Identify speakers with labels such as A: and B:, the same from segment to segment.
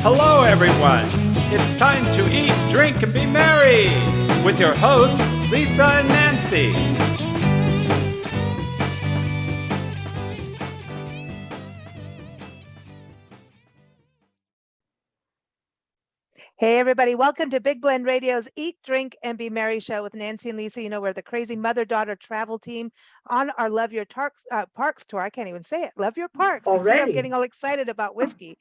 A: Hello, everyone. It's time to eat, drink, and be merry with your hosts, Lisa and Nancy.
B: Hey, everybody. Welcome to Big Blend Radio's Eat, Drink, and Be Merry show with Nancy and Lisa. You know, we're the crazy mother-daughter travel team on our Love Your Parks tour. I can't even say it. Love Your Parks. You see, I'm getting all excited about whiskey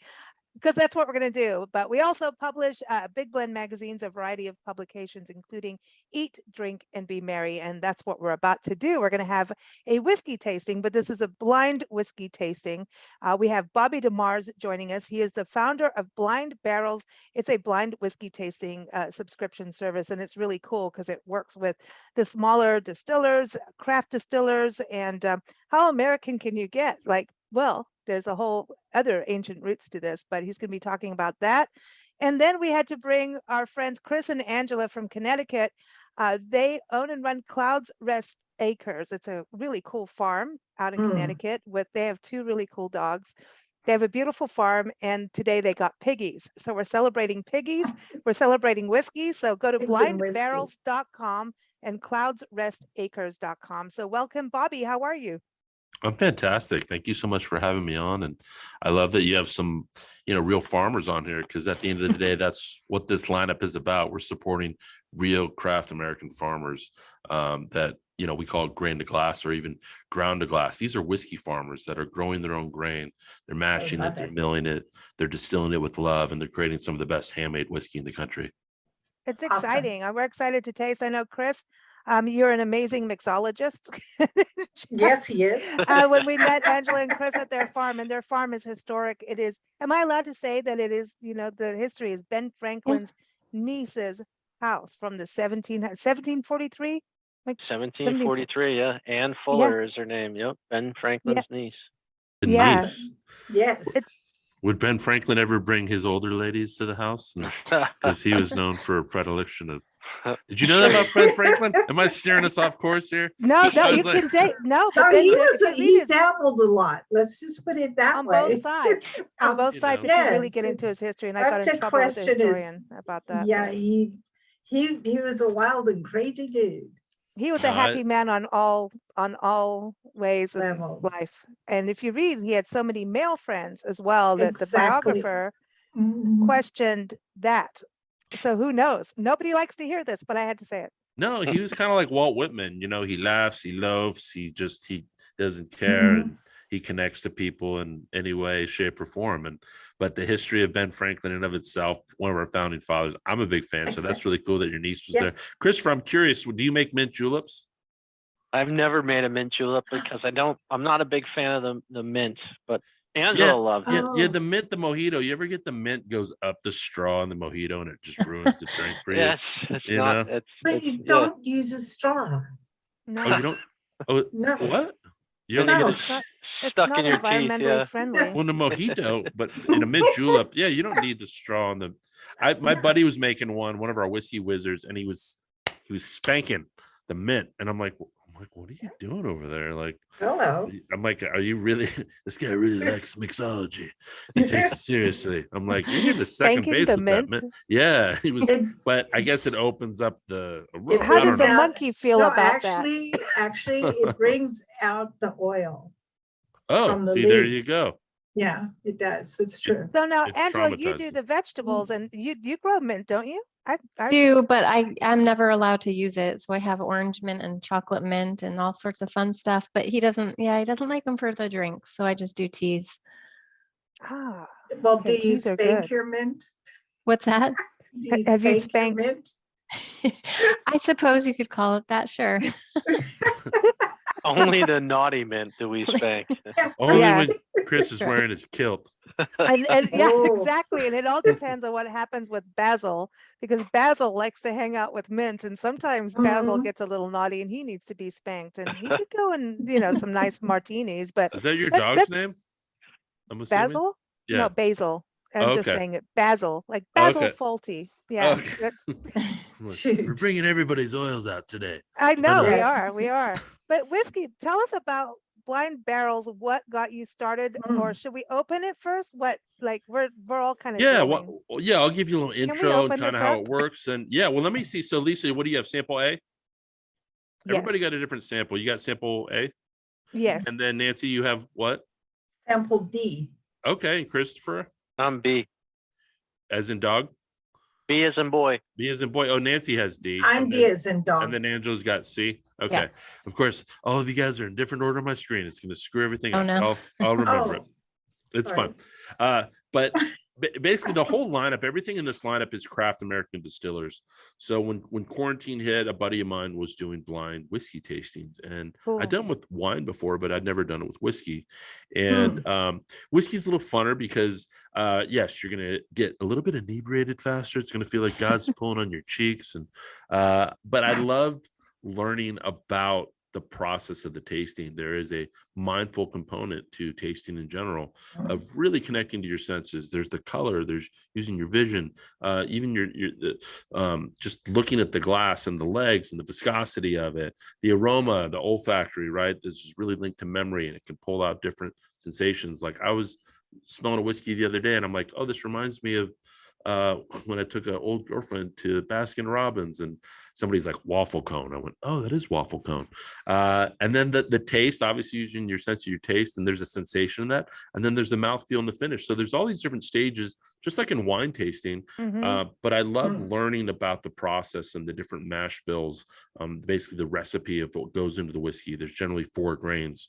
B: because that's what we're going to do. But we also publish Big Blend magazines, a variety of publications, including Eat, Drink, and Be Merry. And that's what we're about to do. We're going to have a whiskey tasting, but this is a blind whiskey tasting. We have Bobby DeMars joining us. He is the founder of Blind Barrels. It's a blind whiskey tasting subscription service, and it's really cool because it works with the smaller distillers, craft distillers, and how American can you get? Like, well, there's a whole other ancient roots to this, but he's going to be talking about that. And then we had to bring our friends Chris and Angela from Connecticut. They own and run Clouds Rest Acres. It's a really cool farm out in Connecticut. They have two really cool dogs. They have a beautiful farm, and today they got piggies. So we're celebrating piggies. We're celebrating whiskey. So go to blindbarrels.com and cloudsrestacres.com. So welcome, Bobby. How are you?
C: I'm fantastic. Thank you so much for having me on. And I love that you have some, real farmers on here, because at the end of the day, that's what this lineup is about. We're supporting real craft American farmers that, we call grain to glass or even ground to glass. These are whiskey farmers that are growing their own grain. They're mashing it, they're milling it, they're distilling it with love, and they're creating some of the best handmade whiskey in the country.
B: It's exciting. We're excited to taste. I know, Chris, you're an amazing mixologist.
D: Yes, he is.
B: When we met Angela and Chris at their farm, and their farm is historic. It is, am I allowed to say that it is, the history is Ben Franklin's niece's house from the 1743?
E: Like 1743, yeah. Anne Fuller is her name. Yep. Ben Franklin's niece.
D: Yes.
C: Would Ben Franklin ever bring his older ladies to the house? Because he was known for a predilection of. Did you know that about Ben Franklin? Am I steering us off course here?
B: No, you can say no. But
D: he dabbled a lot. Let's just put it that way.
B: On both sides. On both sides, if you really get into his history, and I got in trouble with the historian about that.
D: Yeah, he was a wild and crazy dude.
B: He was a happy man on all ways of life. And if you read, he had so many male friends as well that the biographer questioned that. So who knows? Nobody likes to hear this, but I had to say it.
C: No, he was kind of like Walt Whitman. He laughs, he loafs, he doesn't care, and he connects to people in any way, shape, or form. But the history of Ben Franklin in of itself, one of our founding fathers, I'm a big fan. So that's really cool that your niece was there. Christopher, I'm curious, do you make mint juleps?
E: I've never made a mint julep because I'm not a big fan of the mint, but Angela loves it.
C: Yeah, the mint, the mojito. You ever get the mint goes up the straw in the mojito and it just ruins the drink for you?
E: Yes,
D: but you don't use a straw.
B: No.
C: Oh, you don't? Oh,
D: no.
C: What? You don't need
B: it's
E: stuck
B: not
E: in your
B: environmentally
E: teeth,
B: friendly.
C: Well, the mojito, but in a mint julep, you don't need the straw on the. My buddy was making one of our whiskey wizards, and he was spanking the mint, and I'm like, what are you doing over there? Like,
D: hello.
C: I'm like, are you really? This guy really likes mixology. He takes it seriously. I'm like, you're getting the second base with that mint. Yeah, he was. But I guess it opens up the.
B: How does the monkey feel about that?
D: Actually, it brings out the oil.
C: Oh, see, there you go.
D: Yeah, it does. It's true.
B: So now, Angela, you do the vegetables, and you grow mint, don't you?
F: I do, but I'm never allowed to use it. So I have orange mint and chocolate mint and all sorts of fun stuff. But he doesn't like them for the drinks. So I just do teas.
B: Ah,
D: well, do you spank your mint?
F: What's that?
B: Have you spanked
D: mint?
F: I suppose you could call it that. Sure.
E: Only the naughty mint do we spank.
C: Only when Chris is wearing his kilt.
B: And exactly. And it all depends on what happens with Basil, because Basil likes to hang out with mint, and sometimes Basil gets a little naughty and he needs to be spanked. And he could go in, some nice martinis. But
C: is that your dog's name?
B: Basil?
C: Yeah.
B: No, Basil. I'm just saying it. Basil, like Basil Fawlty. Yeah.
C: Okay. We're bringing everybody's oils out today.
B: I know we are. But whiskey, tell us about blind barrels, what got you started, or should we open it first? What, like, we're all kind of
C: Yeah,
B: going.
C: well, yeah, I'll give you a little
B: we
C: intro and
B: open
C: kind of
B: this
C: how
B: up?
C: it works. And yeah, well, let me see. So Lisa, what do you have? Sample A? Everybody
B: Yes.
C: got a different sample. You got sample A?
B: Yes.
C: And then Nancy, you have what?
D: Sample D.
C: Okay, and Christopher,
E: I'm B.
C: as in dog?
E: B as in boy.
C: B as in boy. Oh, Nancy has D.
D: I'm
C: and
D: D
C: then,
D: as in dog.
C: and then Angela's got C. Okay. Of course, all of you guys are in different order on my screen. It's going to screw everything
F: Oh,
C: up.
F: no.
C: I'll remember it.
D: Oh,
C: It's
D: sorry.
C: fun. But basically the whole lineup, everything in this lineup is craft American distillers. So when quarantine hit, a buddy of mine was doing blind whiskey tastings, and
B: Cool.
C: I'd done with wine before, but I'd never done it with whiskey. And whiskey's a little funner because yes, you're gonna get a little bit inebriated faster. It's gonna feel like God's pulling on your cheeks. And but I loved learning about the process of the tasting. There is a mindful component to tasting in general of really connecting to your senses. There's the color, there's using your vision, even your just looking at the glass and the legs and the viscosity of it, the aroma, the olfactory, right? This is really linked to memory, and it can pull out different sensations. Like I was smelling a whiskey the other day and I'm like, oh, this reminds me of when I took an old girlfriend to Baskin Robbins, and somebody's like, waffle cone. I went, oh, that is waffle cone. And then the taste, obviously using your sense of your taste, and there's a sensation in that. And then there's the mouthfeel and the finish. So there's all these different stages, just like in wine tasting. But I love learning about the process and the different mash bills, basically the recipe of what goes into the whiskey. There's generally 4 grains.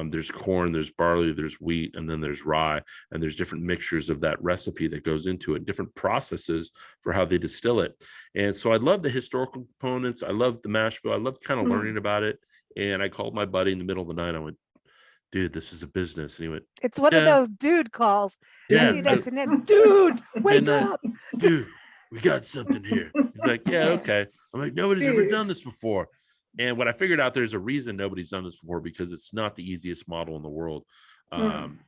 C: There's corn, there's barley, there's wheat, and then there's rye. And there's different mixtures of that recipe that goes into it, different processes for how they distill it. And so I love the historical components. I love the mash bill. I love kind of learning about it. And I called my buddy in the middle of the night. I went, dude, this is a business. And he went,
B: It's one of those dude calls.
C: Yeah,
B: I do that to Ned. Dude, wake
C: and
B: up.
C: dude, we got something here. He's like, yeah, okay. I'm like, nobody's ever done this before. And what I figured out, there's a reason nobody's done this before, because it's not the easiest model in the world.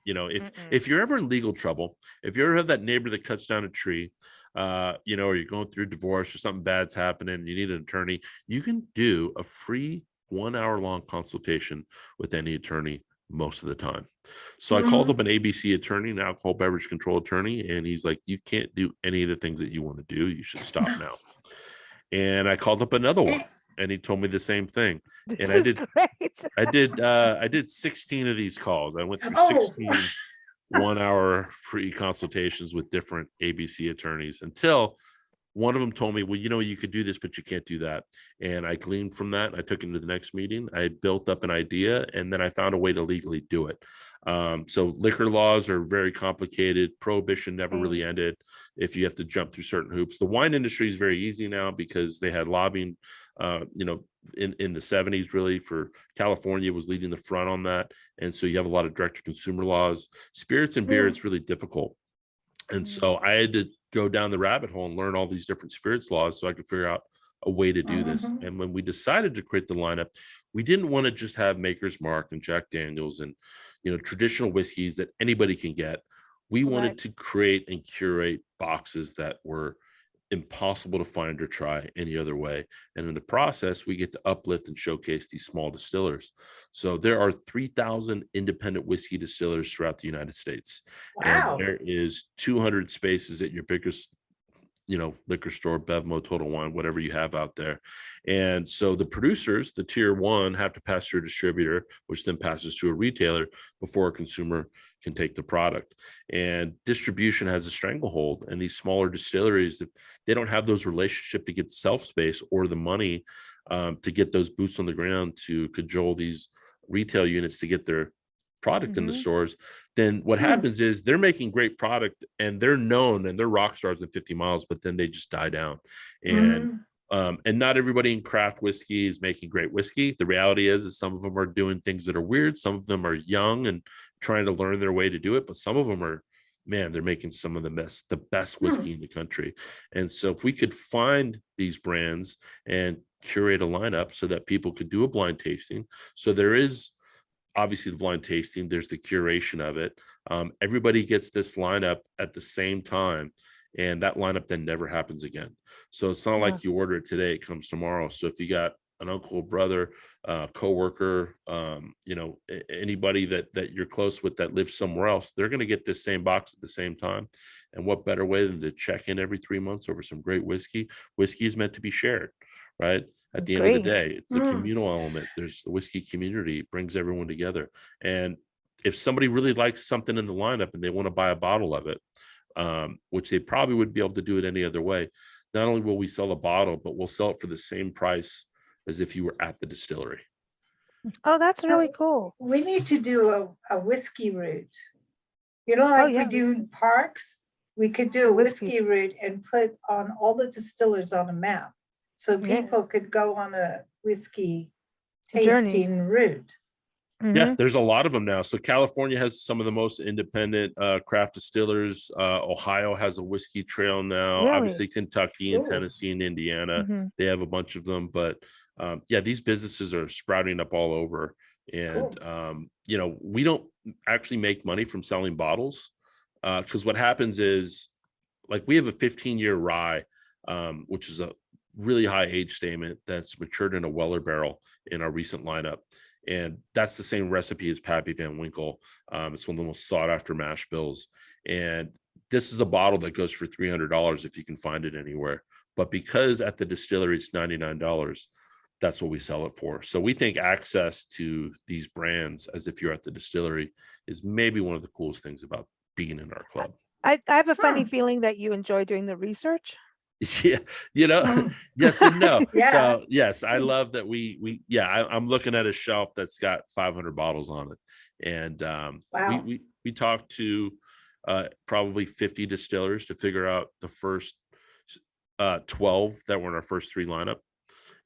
C: You know, if you're ever in legal trouble, if you ever have that neighbor that cuts down a tree, you know, or you're going through divorce or something bad's happening and you need an attorney, you can do a free 1 hour long consultation with any attorney most of the time. So I called up an ABC attorney, an alcohol beverage control attorney, and he's like, you can't do any of the things that you want to do. You should stop now. And I called up another one, and he told me the same thing. And I did 16 of these calls. I went through 16 1 hour free consultations with different ABC attorneys, until one of them told me, well, you know, you could do this, but you can't do that. And I gleaned from that. I took it to the next meeting. I built up an idea, and then I found a way to legally do it. So liquor laws are very complicated. Prohibition never really ended if you have to jump through certain hoops. The wine industry is very easy now because they had lobbying, you know, in the 70s, really, for California was leading the front on that. And so you have a lot of direct to consumer laws. Spirits and beer, it's really difficult. And so I had to go down the rabbit hole and learn all these different spirits laws so I could figure out a way to do this. And when we decided to create the lineup, we didn't want to just have Maker's Mark and Jack Daniels and, you know, traditional whiskeys that anybody can get. We wanted to create and curate boxes that were impossible to find or try any other way. And in the process, we get to uplift and showcase these small distillers. So there are 3,000 independent whiskey distillers throughout the United States.
D: Wow.
C: And there is 200 spaces at your biggest, you know, liquor store, Bevmo, Total Wine, whatever you have out there. And so the producers, the tier 1, have to pass through a distributor, which then passes to a retailer before a consumer can take the product. And distribution has a stranglehold, and these smaller distilleries, they don't have those relationships to get shelf space or the money to get those boots on the ground to cajole these retail units to get their product in the stores. Then what happens is they're making great product and they're known and they're rock stars in 50 miles, but then they just die down. And not everybody in craft whiskey is making great whiskey. The reality is some of them are doing things that are weird. Some of them are young and trying to learn their way to do it, but some of them are, man, they're making some of the best whiskey in the country. And so if we could find these brands and curate a lineup so that people could do a blind tasting. So there is obviously the blind tasting, there's the curation of it. Everybody gets this lineup at the same time, and that lineup then never happens again. So it's not like you order it today, it comes tomorrow. So if you got an uncle, brother, coworker, anybody that you're close with that lives somewhere else, they're going to get this same box at the same time. And what better way than to check in every 3 months over some great whiskey? Whiskey is meant to be shared, right? At the end of the day, it's the communal element. There's the whiskey community, it brings everyone together. And if somebody really likes something in the lineup and they want to buy a bottle of it, which they probably would be able to do it any other way, not only will we sell a bottle, but we'll sell it for the same price as if you were at the distillery.
B: Oh, that's really cool.
D: We need to do a whiskey route. Like we do in parks, we could do a whiskey route and put on all the distillers on a map. So people could go on a whiskey tasting route.
C: Yeah, there's a lot of them now. So California has some of the most independent craft distillers. Ohio has a whiskey trail now. Obviously, Kentucky and Tennessee and Indiana, they have a bunch of them. But these businesses are sprouting up all over. And, we don't actually make money from selling bottles because what happens is, like, we have a 15-year rye, which is a really high age statement that's matured in a Weller barrel in our recent lineup. And that's the same recipe as Pappy Van Winkle. It's one of the most sought after mash bills. And this is a bottle that goes for $300 if you can find it anywhere. But because at the distillery it's $99, that's what we sell it for. So we think access to these brands as if you're at the distillery is maybe one of the coolest things about being in our club.
B: I have a funny feeling that you enjoy doing the research.
C: Yeah, yes and no. So yes, I love that I'm looking at a shelf that's got 500 bottles on it. And we talked to probably 50 distillers to figure out the first 12 that were in our first 3 lineup.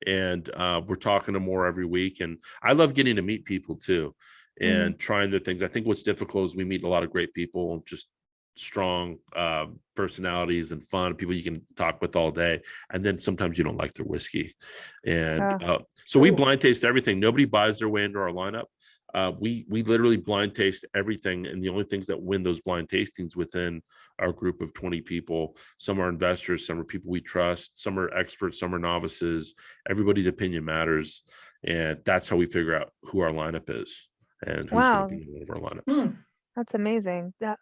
C: And we're talking to more every week. And I love getting to meet people too and trying the things. I think what's difficult is we meet a lot of great people, just strong personalities and fun people you can talk with all day, and then sometimes you don't like their whiskey. And so we blind taste everything. Nobody buys their way into our lineup. We literally blind taste everything, and the only things that win those blind tastings within our group of 20 people, some are investors, some are people we trust, some are experts, some are novices. Everybody's opinion matters, and that's how we figure out who our lineup is and who's going to be in one of our lineups.
B: That's amazing. I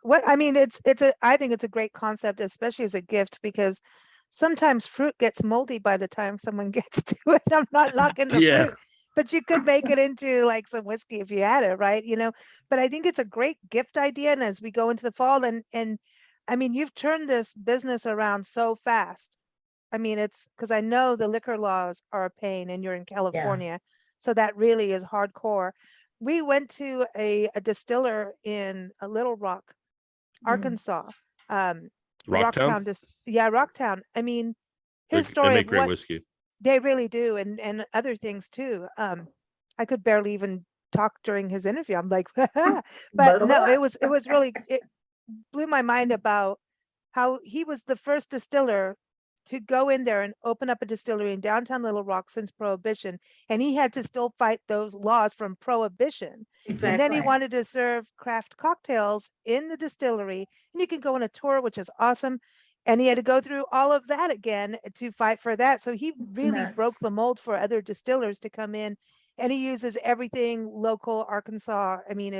B: think it's a great concept, especially as a gift, because sometimes fruit gets moldy by the time someone gets to it. I'm not knocking the fruit, but you could make it into like some whiskey if you had it, right? But I think it's a great gift idea. And as we go into the fall, and I mean, you've turned this business around so fast. I mean, it's because I know the liquor laws are a pain and you're in California. So that really is hardcore. We went to a distiller in Little Rock, Arkansas.
C: Rocktown?
B: Rocktown. I mean, his story. They
C: make great whiskey.
B: They really do, and other things too. I could barely even talk during his interview. I'm like, but no, it was really, it blew my mind about how he was the first distiller to go in there and open up a distillery in downtown Little Rock since Prohibition. And he had to still fight those laws from Prohibition. Exactly. And then he wanted to serve craft cocktails in the distillery. And you can go on a tour, which is awesome. And he had to go through all of that again to fight for that. So he really broke the mold for other distillers to come in. And he uses everything local Arkansas. I mean,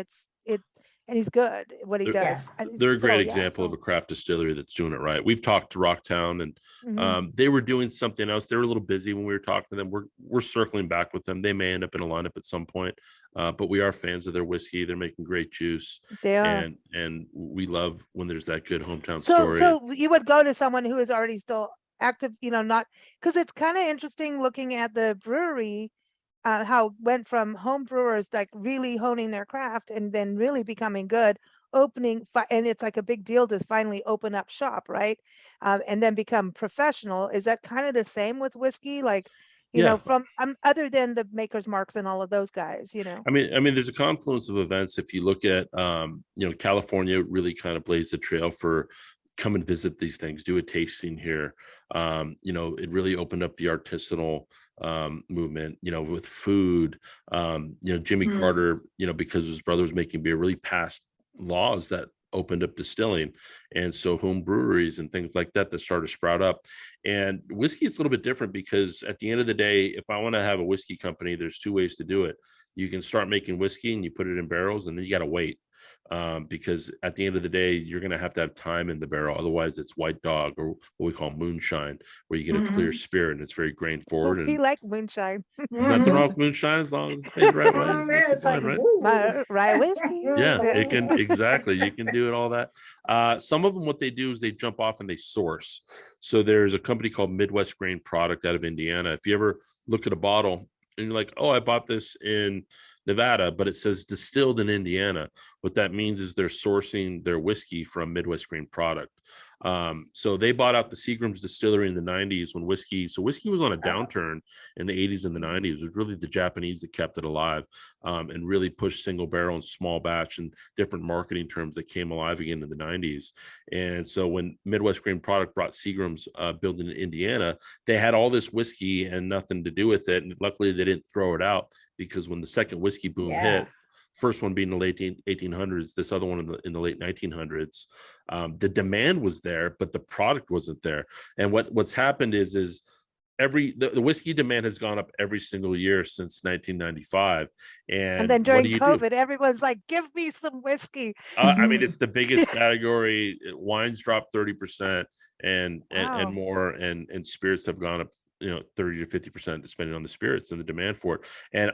B: and he's good at what he does.
C: They're a great example of a craft distillery that's doing it right. We've talked to Rocktown, and they were doing something else. They were a little busy when we were talking to them. We're circling back with them. They may end up in a lineup at some point, but we are fans of their whiskey. They're making great juice.
B: They are.
C: And we love when there's that good hometown story.
B: So you would go to someone who is already still active, not because it's kind of interesting looking at the brewery. How it went from home brewers like really honing their craft and then really becoming good, opening, and it's like a big deal to finally open up shop, right? And then become professional. Is that kind of the same with whiskey? Like, you know, from other than the Maker's Marks and all of those guys, I
C: mean, there's a confluence of events. If you look at, California really kind of blazed the trail for come and visit these things, do a tasting here. It really opened up the artisanal movement, with food. Jimmy Carter, because his brother was making beer, really passed laws that opened up distilling, and so home breweries and things like that started to sprout up. And whiskey is a little bit different, because at the end of the day, if I want to have a whiskey company, there's two ways to do it. You can start making whiskey and you put it in barrels, and then you got to wait, because at the end of the day, you're going to have time in the barrel. Otherwise, it's white dog, or what we call moonshine, where you get a clear spirit and it's very grain forward.
B: We
C: And
B: like moonshine.
C: there's nothing wrong with moonshine as long as it's made the right way.
D: It's like,
C: Right?
D: woo.
B: Rye whiskey.
C: Yeah, it can, exactly. You can do it all that. Some of them, what they do is they jump off and they source. So there's a company called Midwest Grain Product out of Indiana. If you ever look at a bottle and you're like, oh, I bought this in Nevada, but it says distilled in Indiana, what that means is they're sourcing their whiskey from Midwest Grain Product. So they bought out the Seagram's distillery in the 90s when whiskey was on a downturn in the 80s and the 90s. It was really the Japanese that kept it alive, and really pushed single barrel and small batch and different marketing terms that came alive again in the 90s. And so when Midwest Grain Product brought Seagram's building in Indiana, they had all this whiskey and nothing to do with it. And luckily they didn't throw it out, because when the second whiskey boom hit, first one being in the late 1800s, this other one in the late 1900s, the demand was there, but the product wasn't there. And what's happened is the whiskey demand has gone up every single year since 1995. And
B: then during COVID, everyone's like, give me some whiskey.
C: I mean, it's the biggest category. Wines dropped 30% and more, and spirits have gone up 30 to 50%, depending on the spirits and the demand for it. And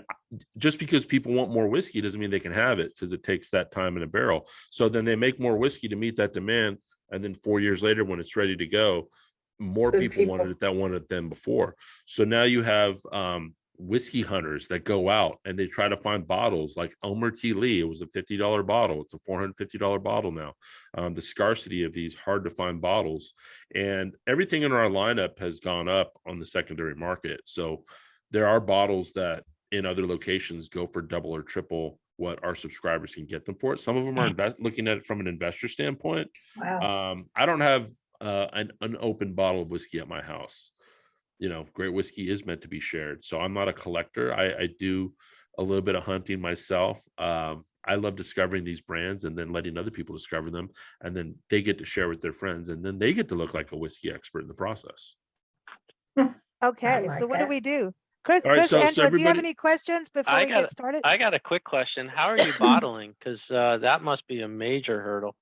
C: just because people want more whiskey doesn't mean they can have it, because it takes that time in a barrel. So then they make more whiskey to meet that demand, and then 4 years later, when it's ready to go, more people wanted it that wanted it than before. So now you have whiskey hunters that go out and they try to find bottles like Elmer T. Lee. It was a $50 bottle. It's a $450 bottle now. The scarcity of these hard to find bottles, and everything in our lineup has gone up on the secondary market. So there are bottles that in other locations go for double or triple what our subscribers can get them for. Some of them are looking at it from an investor standpoint.
D: Wow.
C: I don't have an unopened bottle of whiskey at my house. Great whiskey is meant to be shared. So I'm not a collector. I do a little bit of hunting myself. I love discovering these brands and then letting other people discover them, and then they get to share with their friends, and then they get to look like a whiskey expert in the process.
B: Okay,
D: like
B: so what
D: that.
B: do we do? Chris,
C: All right, so
B: Angela, do you have
C: everybody-
B: any questions before we get started?
E: I got a quick question. How are you bottling? Because that must be a major hurdle.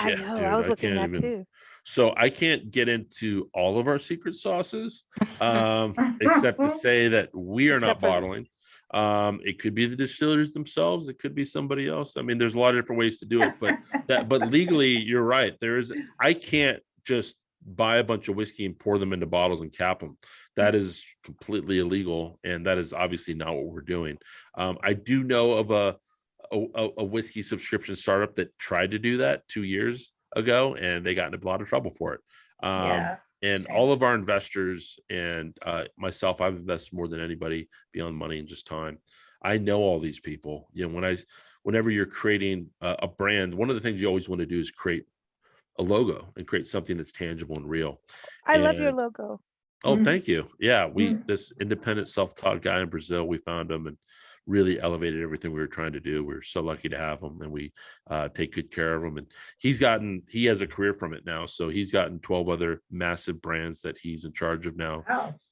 B: I
C: Yeah,
B: know.
C: dude,
B: I was looking
C: can't
B: at that too.
C: So I can't get into all of our secret sauces, except to say that we are
B: Except
C: not
B: for the-
C: bottling. It could be the distillers themselves. It could be somebody else. I mean, there's a lot of different ways to do it, but legally, you're right. I can't just buy a bunch of whiskey and pour them into bottles and cap them. That is completely illegal, and that is obviously not what we're doing. I do know of a whiskey subscription startup that tried to do that 2 years ago, and they got in a lot of trouble for it. And all of our investors and myself, I've invested more than anybody beyond money and just time. I know all these people. Whenever you're creating a brand, one of the things you always want to do is create a logo and create something that's tangible and real.
B: I love your logo.
C: Oh, thank you. Yeah, this independent self-taught guy in Brazil, we found him and really elevated everything we were trying to do. We're so lucky to have him, and we take good care of him. And he has a career from it now. So he's gotten 12 other massive brands that he's in charge of now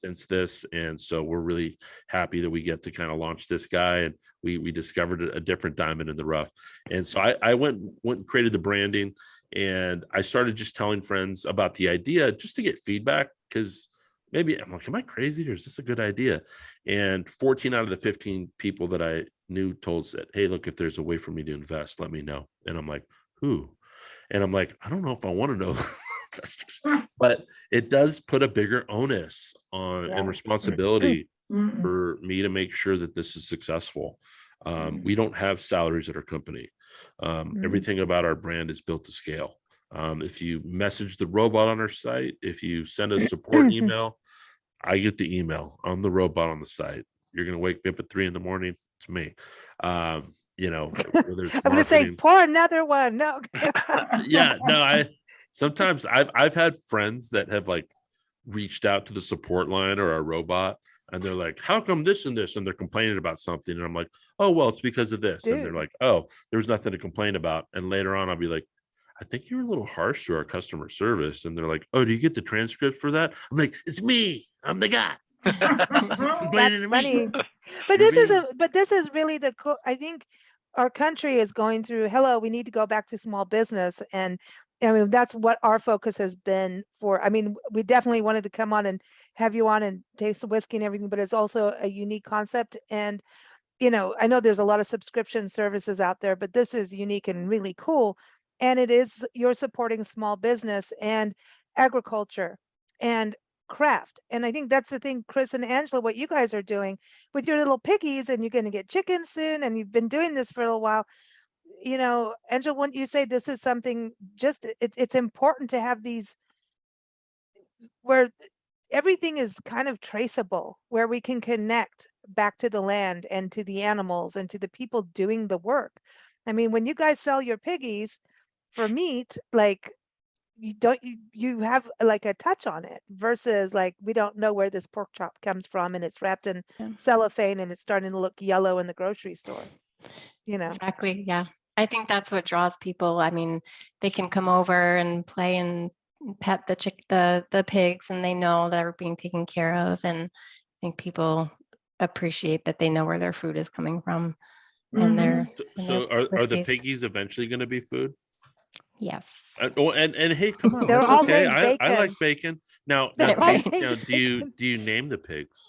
C: since this. And so we're really happy that we get to kind of launch this guy. And we discovered a different diamond in the rough. And so I went and created the branding, and I started just telling friends about the idea just to get feedback, because maybe I'm like, am I crazy, or is this a good idea? And 14 out of the 15 people that I knew said, hey, look, if there's a way for me to invest, let me know. And I'm like, who? And I'm like, I don't know if I want to know investors, but it does put a bigger onus on and responsibility for me to make sure that this is successful. We don't have salaries at our company. Everything about our brand is built to scale. If you message the robot on our site, if you send a support email, I get the email. I'm the robot on the site. You're going to wake me up at 3 a.m. It's me.
B: I'm going to say, pour another one. No.
C: Yeah, no, sometimes I've had friends that have like reached out to the support line or our robot, and they're like, how come this and this? And they're complaining about something. And I'm like, oh, well, it's because of this.
B: Dude.
C: And they're like, oh, there's nothing to complain about. And later on, I'll be like, I think you were a little harsh to our customer service. And they're like, oh, do you get the transcripts for that? I'm like, it's me. I'm the guy.
B: That's funny. But this is really the cool. I think our country is going through, hello, we need to go back to small business. And I mean, that's what our focus has been for. I mean, we definitely wanted to come on and have you on and taste the whiskey and everything, but it's also a unique concept. And, you know, I know there's a lot of subscription services out there, but this is unique and really cool. And it is, you're supporting small business and agriculture and craft. And I think that's the thing, Chris and Angela, what you guys are doing with your little piggies, and you're going to get chickens soon, and you've been doing this for a little while. You know, Angela, wouldn't you say this is something just, it's important to have these where everything is kind of traceable, where we can connect back to the land and to the animals and to the people doing the work. I mean, when you guys sell your piggies for meat, like, you have like a touch on it, versus like, we don't know where this pork chop comes from and it's wrapped in cellophane and it's starting to look yellow in the grocery store, you know.
F: Exactly. Yeah. I think that's what draws people. I mean, they can come over and play and pet the pigs, and they know that they're being taken care of. And I think people appreciate that they know where their food is coming from. And they're
C: so are the piggies eventually going to be food?
F: Yes.
C: And hey, come on,
B: They're
C: that's
B: all
C: okay.
B: named
C: I like
B: Bacon.
C: bacon. Now,
B: They're all named
C: do you name the pigs?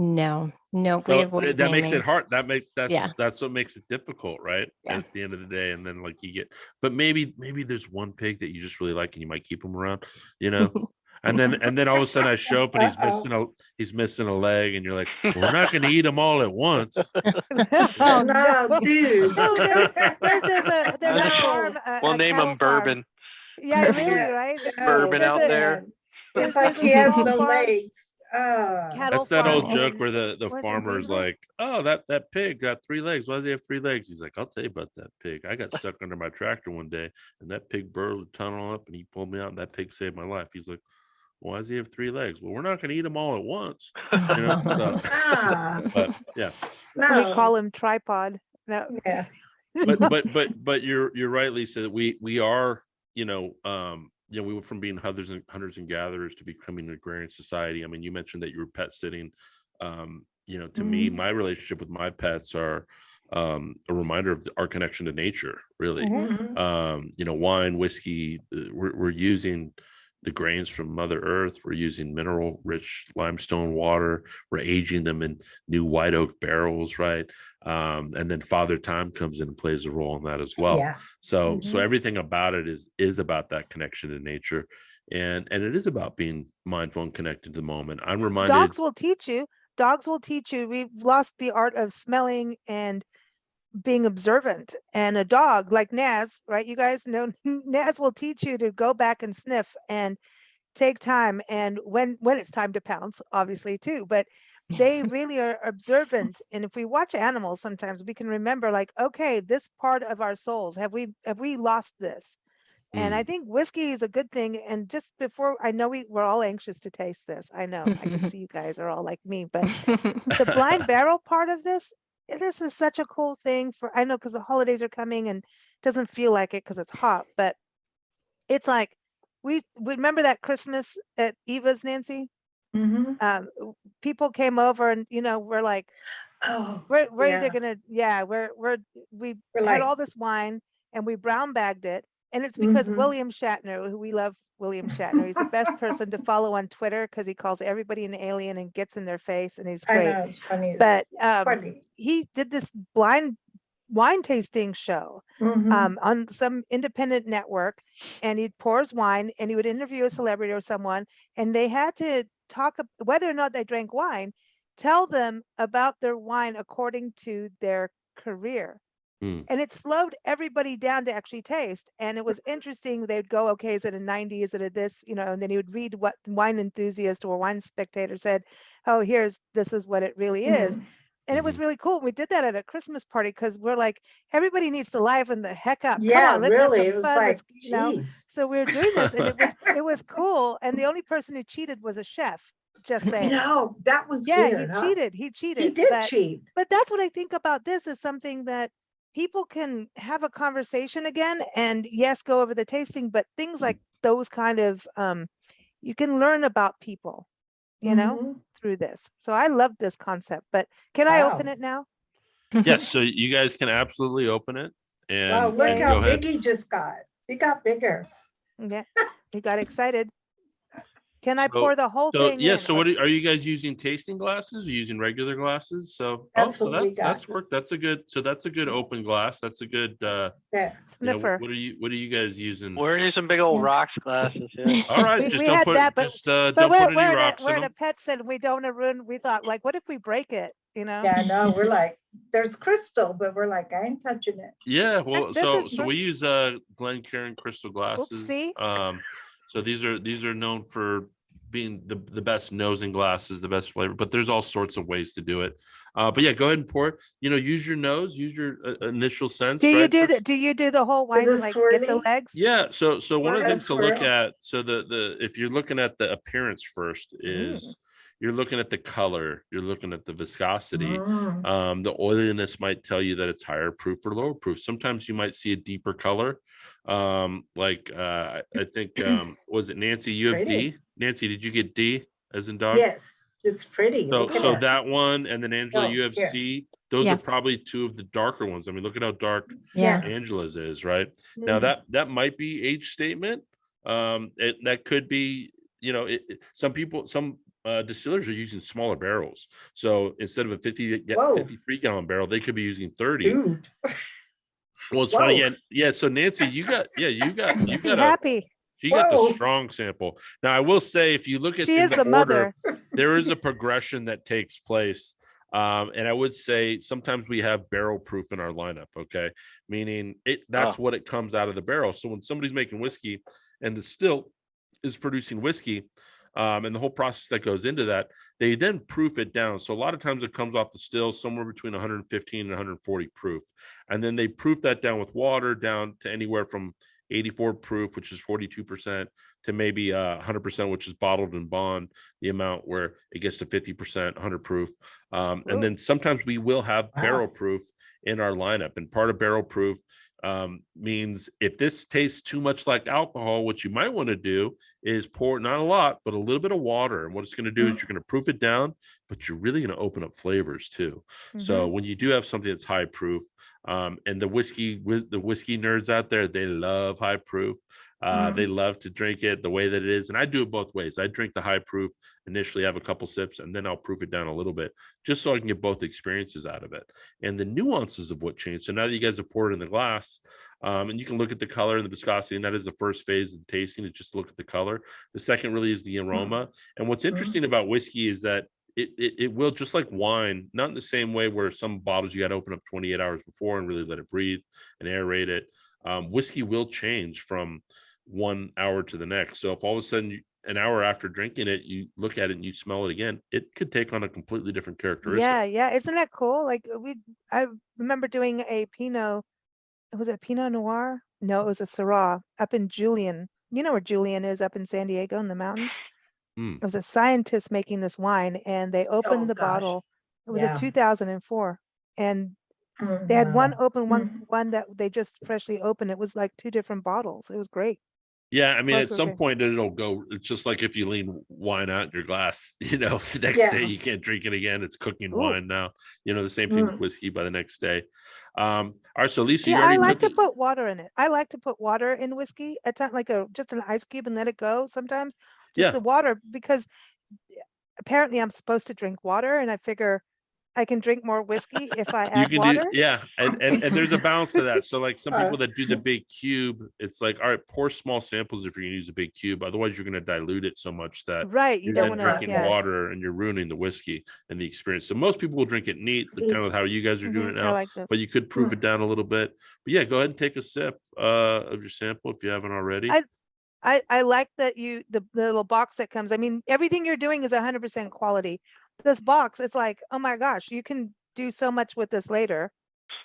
F: No, we
C: So
F: avoid
C: that makes
F: naming.
C: it hard. That's
F: Yeah.
C: that's what makes it difficult, right?
F: Yeah.
C: At the end of the day, and then like you get, but maybe there's one pig that you just really like, and you might keep him around, you know. And then all of a sudden I show up and he's missing a leg, and you're like, well, we're not going to eat them all at once.
B: Oh,
D: No, dude.
B: No, there's a farm.
E: We'll name
B: cattle
E: him Bourbon.
B: farm. Yeah, really,
D: Yeah.
B: right?
E: Bourbon
B: There's
E: out
B: a-
E: there.
D: It's
B: there's
D: like
B: a
D: he has
B: small
D: no
B: farm,
D: legs.
B: cattle
C: That's that old
B: farm
C: joke
B: in-
C: where the
B: where's it,
C: farmer's
B: Greenville?
C: like, oh, that pig got 3 legs. Why does he have 3 legs? He's like, I'll tell you about that pig. I got stuck under my tractor one day, and that pig burrowed the tunnel up, and he pulled me out, and that pig saved my life. He's like, why does he have 3 legs? Well, we're not going to eat them all at once. You know? So,
D: Ah,
C: but yeah,
B: We
D: no.
B: call him tripod. No.
D: Yeah.
C: but you're right, Lisa. That we are, we went from being hunters and gatherers to becoming an agrarian society. I mean, you mentioned that you were pet sitting. To me, my relationship with my pets are a reminder of our connection to nature, really.
D: Mhm.
C: Wine, whiskey, we're using the grains from Mother Earth. We're using mineral rich limestone water. We're aging them in new white oak barrels, right? And then Father Time comes in and plays a role in that as well.
D: Yeah.
C: So everything about it is about that connection to nature, and it is about being mindful and connected to the moment. I'm reminded.
B: Dogs will teach you. We've lost the art of smelling and being observant. And a dog like Naz, right? You guys know Naz will teach you to go back and sniff and take time. And when it's time to pounce, obviously too, but they really are observant. And if we watch animals, sometimes we can remember, like, okay, this part of our souls, have we lost this? And I think whiskey is a good thing. And just before, I know we're all anxious to taste this. I know, I can see you guys are all like me, but the blind barrel part of this is such a cool thing I know, because the holidays are coming and it doesn't feel like it because it's hot, but it's like, we remember that Christmas at Eva's, Nancy?
D: Mhm.
B: People came over and, we're like,
D: Oh,
B: we're
D: yeah.
B: either gonna, we
D: We're
B: had
D: like-
B: all this wine and we brown bagged it. And it's because
D: Mhm.
B: William Shatner, who we love, William Shatner, he's the best person to follow on Twitter because he calls everybody an alien and gets in their face, and he's
D: I
B: great.
D: know, it's funny.
B: But
D: funny.
B: he did this blind wine tasting show
D: Mhm.
B: on some independent network, and he pours wine and he would interview a celebrity or someone, and they had to talk whether or not they drank wine, tell them about their wine according to their career. And it slowed everybody down to actually taste. And it was interesting. They'd go, okay, is it a 90? Is it a this? And then he would read what Wine Enthusiast or Wine Spectator said. Oh, this is what it really is.
D: Mhm.
B: And it was really cool. We did that at a Christmas party because we're like, everybody needs to liven the heck up. Come
D: Yeah,
B: on, let's have
D: really.
B: some
D: It was
B: fun.
D: like,
B: Let's,
D: geez.
B: So we were doing this, and it was cool. And the only person who cheated was a chef. Just saying.
D: No, that was
B: Yeah,
D: weird.
B: he
D: huh?
B: cheated. He cheated.
D: He did cheat.
B: But that's what I think about this, is something that people can have a conversation again and yes, go over the tasting, but things like those kind of, you can learn about people, you know, through this. So I love this concept, but can I open
D: Wow.
B: it now?
C: Yes, so you guys can absolutely open it and,
D: Wow, look
C: and
D: how
C: go ahead.
D: big he just got. He got bigger.
B: Yeah, you got excited. Can I
C: So-
B: pour the whole
C: So
B: thing
C: yeah,
B: in?
C: so what are you guys using tasting glasses or using regular glasses? So
D: That's
C: so
D: what we
C: that's
D: got.
C: work. That's a good open glass. That's a good
D: There.
B: Sniffer.
C: what are you guys using?
E: We're using big old rocks glasses. Yeah.
C: All right,
B: We
C: just don't
B: had
C: put
B: that, but
C: don't
B: we're,
C: put any rocks
B: we're
C: in
B: at a
C: them.
B: pet center. We don't want to ruin. We thought, like, what if we break it? You know?
D: Yeah, no, we're like, there's crystal, but we're like, I ain't touching it.
C: Yeah, well,
B: This is
C: so we use Glencairn crystal glasses.
B: see?
C: So these are known for being the best nosing glasses, the best flavor, but there's all sorts of ways to do it. But yeah, go ahead and pour it. You know, use your nose, use your initial sense.
B: Do you
C: right?
B: do the do you do the whole wine,
D: the
B: like get the
D: swirly?
B: legs?
C: Yeah, so one of the things to look
D: swirl.
C: at, so the if you're looking at the appearance first is you're looking at the color, you're looking at the viscosity. The oiliness might tell you that it's higher proof or lower proof. Sometimes you might see a deeper color. I think was it Nancy, you have
D: Pretty.
C: D? Nancy, did you get D as in dog?
D: Yes, it's pretty.
C: So
D: Look at
C: so
D: that.
C: that one, and then Angela,
D: Oh,
C: you have
D: here.
C: C. Those are
F: Yes.
C: probably two of the darker ones. I mean, look at how dark
F: Yeah.
C: Angela's is, right? Now that might be age statement. That could be, you know, some distillers are using smaller barrels. So instead of a 53 gallon barrel, they could be using 30.
D: Dude.
C: Well, it's funny.
D: Whoa.
C: Yeah. So Nancy, you got
B: Be
C: a
B: happy.
C: she got the
D: Whoa.
C: strong sample. Now I will say, if you look at
B: She
C: in
B: is the mother.
C: order, there is a progression that takes place. And I would say sometimes we have barrel proof in our lineup. Okay, meaning that's what it comes out of the barrel. So when somebody's making whiskey and the still is producing whiskey, and the whole process that goes into that, they then proof it down. So a lot of times it comes off the still somewhere between 115 and 140 proof, and then they proof that down with water down to anywhere from 84 proof, which is 42%, to maybe 100%, which is bottled and bond, the amount where it gets to 50%, 100 proof. And then sometimes we will have barrel proof in our lineup, and part of barrel proof means if this tastes too much like alcohol, what you might want to do is pour not a lot, but a little bit of water. And what it's going to do is you're going to proof it down, but you're really going to open up flavors too. So when you do have something that's high proof, and the whiskey nerds out there, they love high proof. They love to drink it the way that it is. And I do it both ways. I drink the high proof initially, have a couple sips, and then I'll proof it down a little bit just so I can get both experiences out of it and the nuances of what changed. So now that you guys have poured it in the glass, and you can look at the color and the viscosity, and that is the first phase of the tasting, is just look at the color. The second really is the aroma. And what's interesting about whiskey is that it will, just like wine, not in the same way where some bottles you got to open up 28 hours before and really let it breathe and aerate it. Whiskey will change from 1 hour to the next. So if all of a sudden an hour after drinking it, you look at it and you smell it again, it could take on a completely different characteristic.
B: Yeah. Isn't that cool? Like I remember doing a Pinot. Was it a Pinot Noir? No, it was a Syrah up in Julian. You know where Julian is, up in San Diego in the mountains? It was a scientist making this wine, and they opened the bottle. It was a 2004, and they had one open, one that they just freshly opened. It was like two different bottles. It was great.
C: Yeah, I mean,
B: Both
C: at
B: were
C: some
B: great.
C: point it'll go. It's just like if you lean wine out in your glass, you know, the next day you can't drink it again. It's cooking wine now. You know, the same thing with whiskey by the next day. All right, so Lisa, you
B: Yeah, I
C: already
B: like
C: took
B: to put water in it. I like to put water in whiskey at time, like just an ice cube and let it go. Sometimes just the water, because apparently I'm supposed to drink water, and I figure I can drink more whiskey if I
C: you
B: add
C: can
B: water.
C: and there's a balance to that. So like some people that do the big cube, it's like, all right, pour small samples if you're gonna use a big cube. Otherwise, you're gonna dilute it so much that
B: Right, you
C: you're
B: don't
C: then
B: want to.
C: drinking water and you're ruining the whiskey and the experience. So most people will drink it neat, kind of how you guys are doing it
B: I
C: now.
B: like this.
C: But you could proof it down a little bit. But yeah, go ahead and take a sip of your sample if you haven't already.
B: I like that the little box that comes. I mean, everything you're doing is 100% quality. This box, it's like, oh my gosh, you can do so much with this later.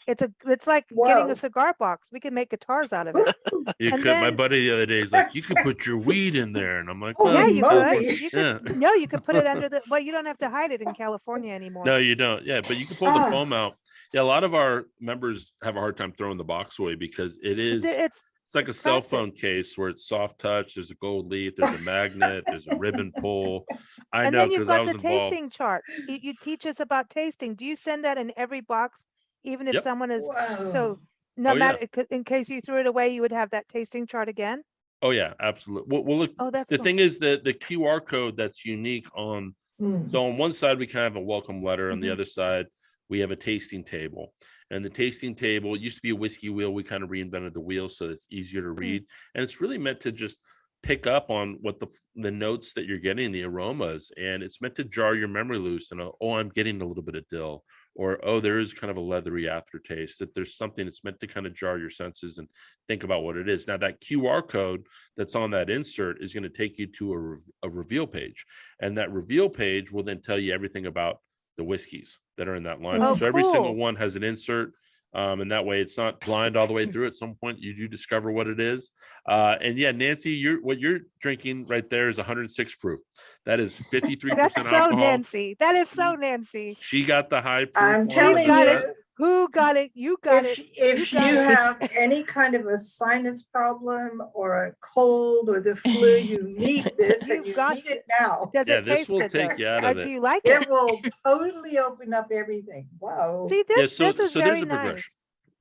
B: It's like getting
D: Whoa.
B: a cigar box. We can make guitars out of it.
C: You
B: And
C: could. My
B: then-
C: buddy the other day is like, you could put your weed in there, and I'm like,
D: Holy
C: well,
B: Yeah, you
D: moly.
B: could. You
C: yeah.
B: could. No, you could put it under the. Well, you don't have to hide it in California anymore.
C: No, you don't. Yeah, but you can pull the
D: Ah.
C: foam out. Yeah, a lot of our members have a hard time throwing the box away because it's like a cell
B: crafted.
C: phone case where it's soft touch. There's a gold leaf. There's a magnet. There's a ribbon pull. I
B: And
C: know
B: then you've
C: because I
B: got
C: was
B: the
C: involved.
B: tasting chart. You teach us about tasting. Do you send that in every box, even if
C: Yep.
B: someone is
D: Whoa.
B: so? No
C: Oh, yeah.
B: matter in case you threw it away, you would have that tasting chart again.
C: Oh yeah, absolutely. Well, look.
B: Oh, that's
C: The
B: cool.
C: thing is that the QR code that's unique on.
D: Mm.
C: So on one side we kind of have a welcome letter. On the
B: Mhm.
C: other side we have a tasting table. And the tasting table, it used to be a whiskey wheel. We kind of reinvented the wheel so it's easier to read. And it's really meant to just pick up on what the notes that you're getting, the aromas, and it's meant to jar your memory loose. And oh, I'm getting a little bit of dill, or oh, there is kind of a leathery aftertaste. That there's something that's meant to kind of jar your senses and think about what it is. Now that QR code that's on that insert is going to take you to a reveal page, and that reveal page will then tell you everything about the whiskeys that are in that lineup.
B: Oh,
C: So every single
B: cool.
C: one has an insert. And that way it's not blind all the way through. At some point you do discover what it is. And yeah, Nancy, what you're drinking right there is 106 proof. That is 53%
B: That's so
C: alcohol.
B: Nancy. That is so Nancy.
C: She got the high proof.
D: I'm
C: one
D: telling
B: got
C: that-
D: you,
B: Who got it? You got it.
D: if you
B: got it.
D: have any kind of a sinus problem or a cold or the flu, you need this and
B: You've
D: you
B: got
D: need it now.
B: Does
C: Yeah,
B: it
C: this
B: taste
C: will
B: good?
C: take
B: though?
C: you out
B: Or
C: of
B: do
C: it.
B: you like it?
D: It will totally open up everything. Whoa.
B: See,
C: Yeah,
B: this
C: so
B: is
C: there's
B: very
C: a
B: nice.
C: progression.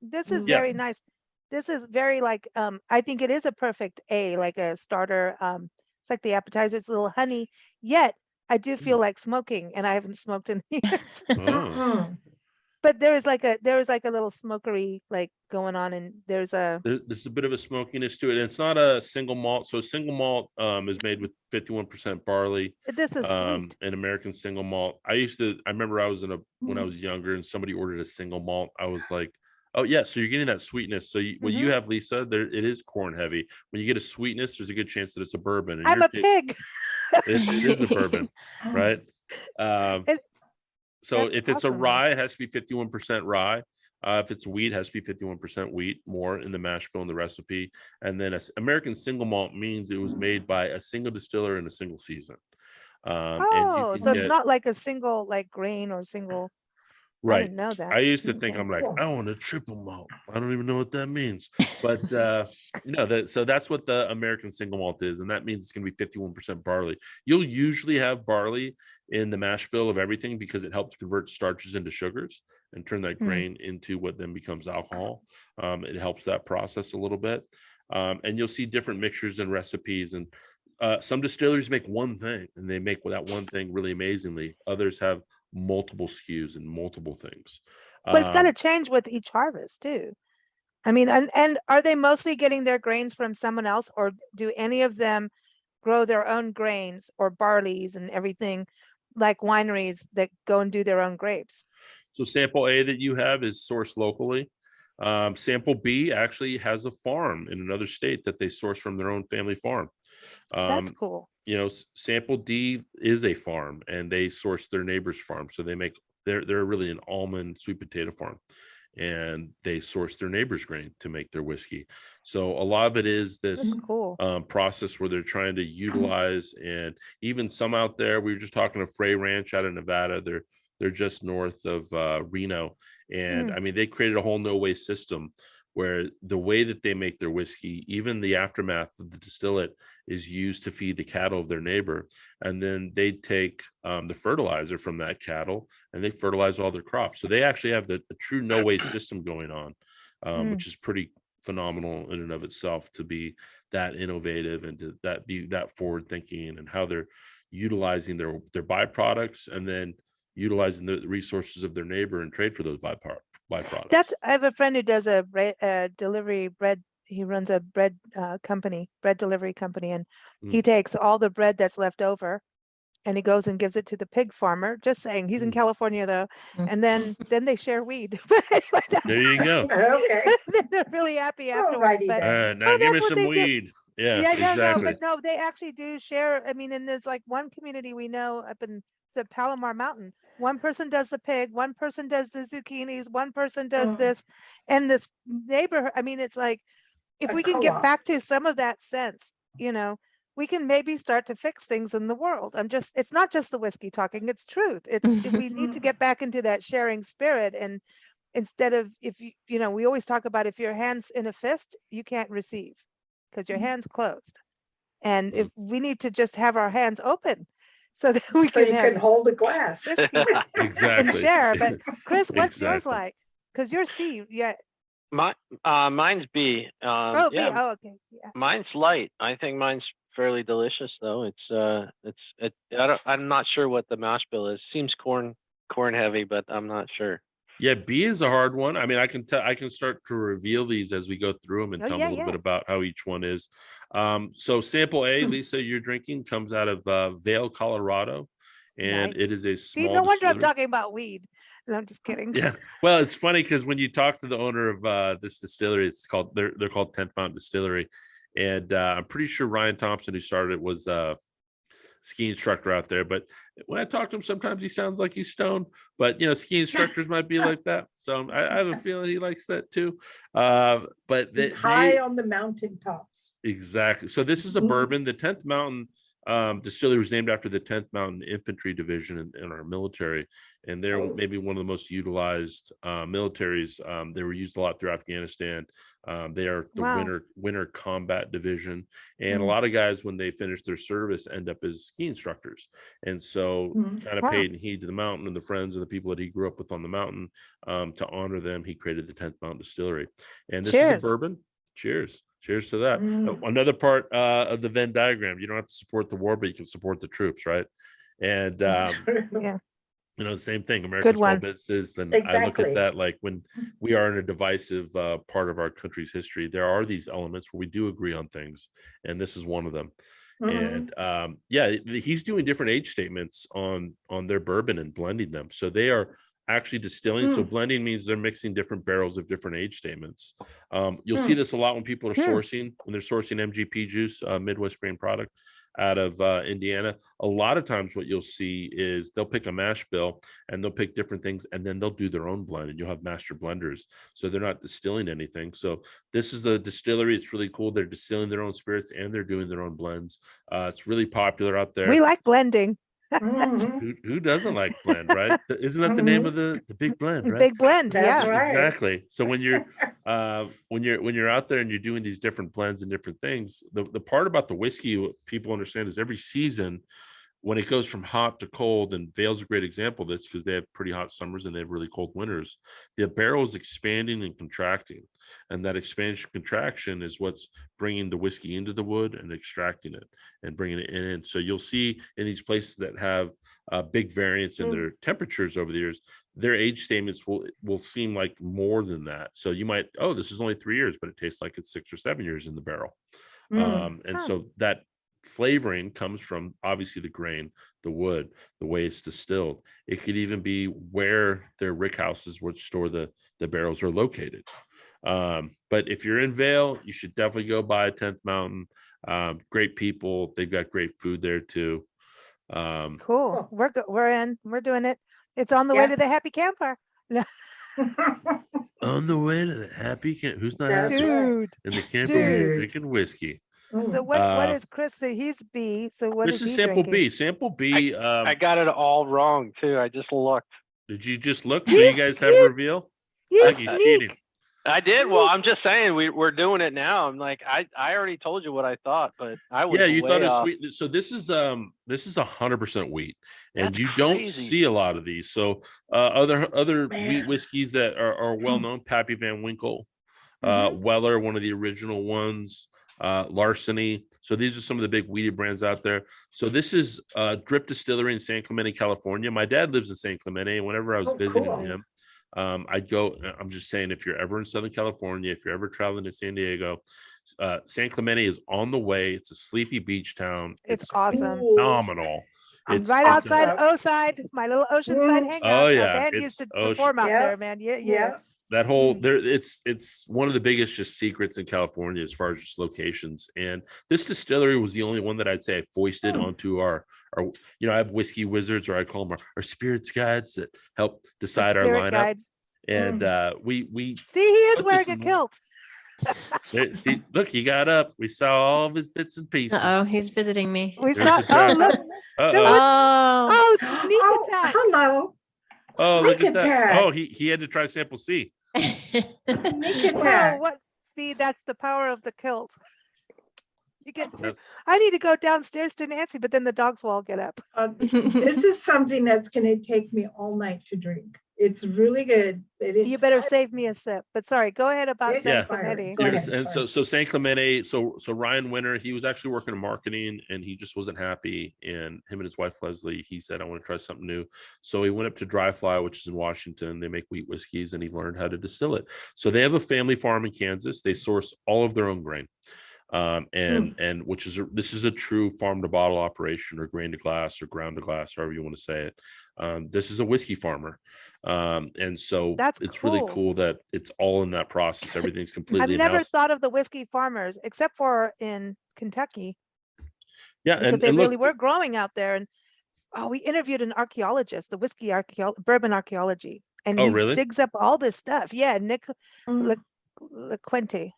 B: This is
C: Yeah.
B: very nice. This is very like I think it is a perfect like a starter. It's like the appetizer. It's a little honey. Yet I do feel like smoking, and I haven't smoked in years.
C: Oh.
D: Mm.
B: But there is like a little smokery like going on, and there's
C: There's a bit of a smokiness to it. And it's not a single malt. So single malt is made with 51% barley.
B: this is sweet.
C: An American single malt. I remember I was when I was younger and somebody ordered a single malt. I was like, oh yeah, so you're getting that sweetness. So what you have, Lisa, it is corn heavy. When you get a sweetness, there's a good chance that it's a bourbon. And
B: I'm
C: your
B: a pig.
C: it is a bourbon, right? So
B: That's
C: if it's a
B: awesome, though.
C: rye, it has to be 51% rye. If it's wheat, it has to be 51% wheat, more in the mash bill in the recipe. And then American single malt means it was made by a single distiller in a single season. And you
B: Oh,
C: can
B: so it's
C: get-
B: not like a single like grain or single. I
C: right.
B: didn't know that.
C: I used to think I'm like,
D: Cool.
C: I want a triple malt. I don't even know what that means. But so that's what the American single malt is, and that means it's going to be 51% barley. You'll usually have barley in the mash bill of everything because it helps convert starches into sugars and turn that grain into what then becomes alcohol. It helps that process a little bit, and you'll see different mixtures and recipes. And some distilleries make one thing, and they make that one thing really amazingly. Others have multiple SKUs and multiple things.
B: But it's got to change with each harvest too. I mean, and are they mostly getting their grains from someone else, or do any of them grow their own grains or barleys and everything, like wineries that go and do their own grapes?
C: So sample A that you have is sourced locally. Sample B actually has a farm in another state that they source from their own family farm.
B: That's cool.
C: Sample D is a farm and they source their neighbor's farm. So they're really an almond sweet potato farm, and they source their neighbor's grain to make their whiskey. So a lot of it is this
B: That's cool.
C: process where they're trying to utilize, and even some out there, we were just talking to Frey Ranch out of Nevada. They're just north of Reno. And I mean, they created a whole no waste system where the way that they make their whiskey, even the aftermath of the distillate, is used to feed the cattle of their neighbor. And then they take the fertilizer from that cattle and they fertilize all their crops. So they actually have a true no waste system going on, which is pretty phenomenal in and of itself, to be that innovative and to be that forward thinking, and how they're utilizing their byproducts and then utilizing the resources of their neighbor and trade for those byproducts.
B: I have a friend who does a delivery bread. He runs a bread delivery company, and he takes all the bread that's left over and he goes and gives it to the pig farmer. Just saying, he's in California though. And then they share weed. But anyway,
C: There you go.
D: Okay.
B: they're really happy afterwards.
D: Alrighty
B: But
D: then.
C: Now give me
B: that's what
C: some
B: they do.
C: weed. Yeah,
B: yeah,
C: exactly.
B: but no, they actually do share. I mean, and there's like one community we know up in to Palomar Mountain. One person does the pig, one person does the zucchinis, one person does this, and this neighborhood. I mean, it's like, if
D: A
B: we can get
D: co-op.
B: back to some of that sense, we can maybe start to fix things in the world. It's not just the whiskey talking, it's truth. We need to get back into that sharing spirit. And instead of, if we always talk about, if your hand's in a fist, you can't receive because your hand's closed. And if we need to just have our hands open so that we
D: So you
B: have
D: can hold a glass.
B: whiskey and
C: Exactly.
B: share. But Chris, what's yours
C: Exactly.
B: like? Because you're C, yeah.
E: Mine's B.
B: Oh, B.
E: Yeah,
B: Oh, okay. Yeah.
E: mine's light. I think mine's fairly delicious though. I'm not sure what the mash bill is. Seems corn heavy, but I'm not sure.
C: Yeah, B is a hard one. I mean, I can start to reveal these as we go through them and
B: Oh,
C: tell
B: yeah,
C: them a little
B: yeah.
C: bit about how each one is. So sample A, Lisa, you're drinking comes out of Vail, Colorado, and
B: Nice.
C: it is a
B: See,
C: small
B: no wonder I'm
C: distillery.
B: talking about weed. No, I'm just kidding.
C: Yeah, well, it's funny because when you talk to the owner of this distillery, it's called they're called 10th Mountain Distillery, and I'm pretty sure Ryan Thompson, who started it, was ski instructor out there. But when I talk to him, sometimes he sounds like he's stoned. But ski instructors might be like that, so I have a feeling he likes that too. But
D: It's high on the mountaintops.
C: exactly. So this is a bourbon. The 10th Mountain distillery was named after the 10th Mountain Infantry Division in our military, and they're maybe one of the most utilized militaries. They were used a lot through Afghanistan. They are the winter combat division, and a lot of guys, when they finish their service, end up as ski instructors, and so kind of paid heed to the mountain and the friends and the people that he grew up with on the mountain. To honor them, he created the 10th Mountain Distillery, and this is a bourbon. Cheers to that. Another part of the Venn diagram, you don't have to support the war, but you can support the troops, right? And
B: Yeah.
C: the same thing, American small
B: one.
C: businesses. And I look
D: Exactly.
C: at that like when we are in a divisive part of our country's history, there are these elements where we do agree on things, and this is one of them. And he's doing different age statements on their bourbon and blending them, so they are actually distilling. So blending means they're mixing different barrels of different age statements. You'll see this a lot when people are sourcing, when they're sourcing MGP juice, Midwest grain product out of Indiana. A lot of times what you'll see is they'll pick a mash bill and they'll pick different things, and then they'll do their own blend, and you'll have master blenders. So they're not distilling anything. So this is a distillery. It's really cool. They're distilling their own spirits and they're doing their own blends. It's really popular out there.
B: We like blending.
C: Who doesn't like blend, right? Isn't that the name of the big blend, right?
B: Big blend.
D: That's
B: Yeah.
D: right.
C: Exactly. So when you're when you're out there and you're doing these different blends and different things, the part about the whiskey, what people understand, is every season, when it goes from hot to cold, and Vail's a great example of this because they have pretty hot summers and they have really cold winters, the barrel is expanding and contracting, and that expansion contraction is what's bringing the whiskey into the wood and extracting it and bringing it in. So you'll see in these places that have big variance in their temperatures over the years, their age statements will seem like more than that. So you might, this is only 3 years, but it tastes like it's 6 or 7 years in the barrel. So that flavoring comes from obviously the grain, the wood, the way it's distilled. It could even be where their rick houses which store the barrels are located. But if you're in Vail, you should definitely go by 10th Mountain. Great people. They've got great food there too.
B: Cool. We're in. We're doing it. It's on the way to the happy camper.
C: On the way to the happy camp. Who's not
D: That's
C: happy?
D: right.
B: Dude.
C: In the camper
B: Dude.
C: drinking whiskey.
B: So what is Chris? So he's B. So what
C: This
B: is
C: is
B: he
C: sample
B: drinking?
C: B. Sample B.
E: I got it all wrong too. I just looked.
C: Did you just look? So you guys have a reveal?
B: You
C: Like he's cheating.
B: sneak.
E: I did. Well, I'm just saying we're doing it now. I'm like, I already told you what I thought, but I was
C: You
E: way
C: thought it's
E: off.
C: sweet. So this is 100% wheat, and
E: That's
C: you don't
E: crazy.
C: see a lot of these. So other wheat whiskeys that are well known, Pappy Van Winkle, Weller, one of the original ones, Larceny. So these are some of the big wheaty brands out there. So this is Drip Distillery in San Clemente, California. My dad lives in San Clemente, and whenever I was visiting him, I'd go. I'm just saying, if you're ever in Southern California, if you're ever traveling to San Diego, San Clemente is on the way. It's a sleepy beach town.
B: It's awesome.
C: Phenomenal.
B: I'm right outside Oside, my little Oceanside hangout.
C: Oh, yeah,
B: Our band
C: it's
B: used to
C: Ocean-
B: perform out
D: Yeah.
B: there, man. Yeah.
C: that whole there, it's one of the biggest just secrets in California as far as just locations. And this distillery was the only one that I'd say I foisted onto our, I have whiskey wizards, or I call them our spirits guides that help decide our lineup. Guides. And we
B: see, he is wearing a kilt.
C: See, look, he got up. We saw all of his bits and pieces.
F: Oh, he's visiting me.
B: We saw. Oh, look.
F: Oh,
B: sneak attack.
D: Hello.
C: Oh, look at that. Oh, he had to try sample C.
D: Sneak attack.
B: Oh, what? See, that's the power of the kilt. You get. I need to go downstairs to Nancy, but then the dogs will all get up.
D: This is something that's going to take me all night to drink. It's really good.
B: You better save me a sip. But sorry, go ahead about San Clemente.
C: Yes, and so San Clemente. So Ryan Winter, he was actually working in marketing, and he just wasn't happy. And him and his wife Leslie, he said, "I want to try something new." So he went up to Dry Fly, which is in Washington. They make wheat whiskeys, and he learned how to distill it. So they have a family farm in Kansas. They source all of their own grain. And which is this is a true farm to bottle operation, or grain to glass, or ground to glass, however you want to say it. This is a whiskey farmer, and so it's cool. Really cool that it's all in that process. Everything's completely.
B: I've never thought of the whiskey farmers except for in Kentucky.
C: Yeah,
B: because they really were growing out there. And we interviewed an archaeologist, the whiskey bourbon archaeology, and he
C: really
B: digs up all this stuff. Yeah, Nick LeQuente.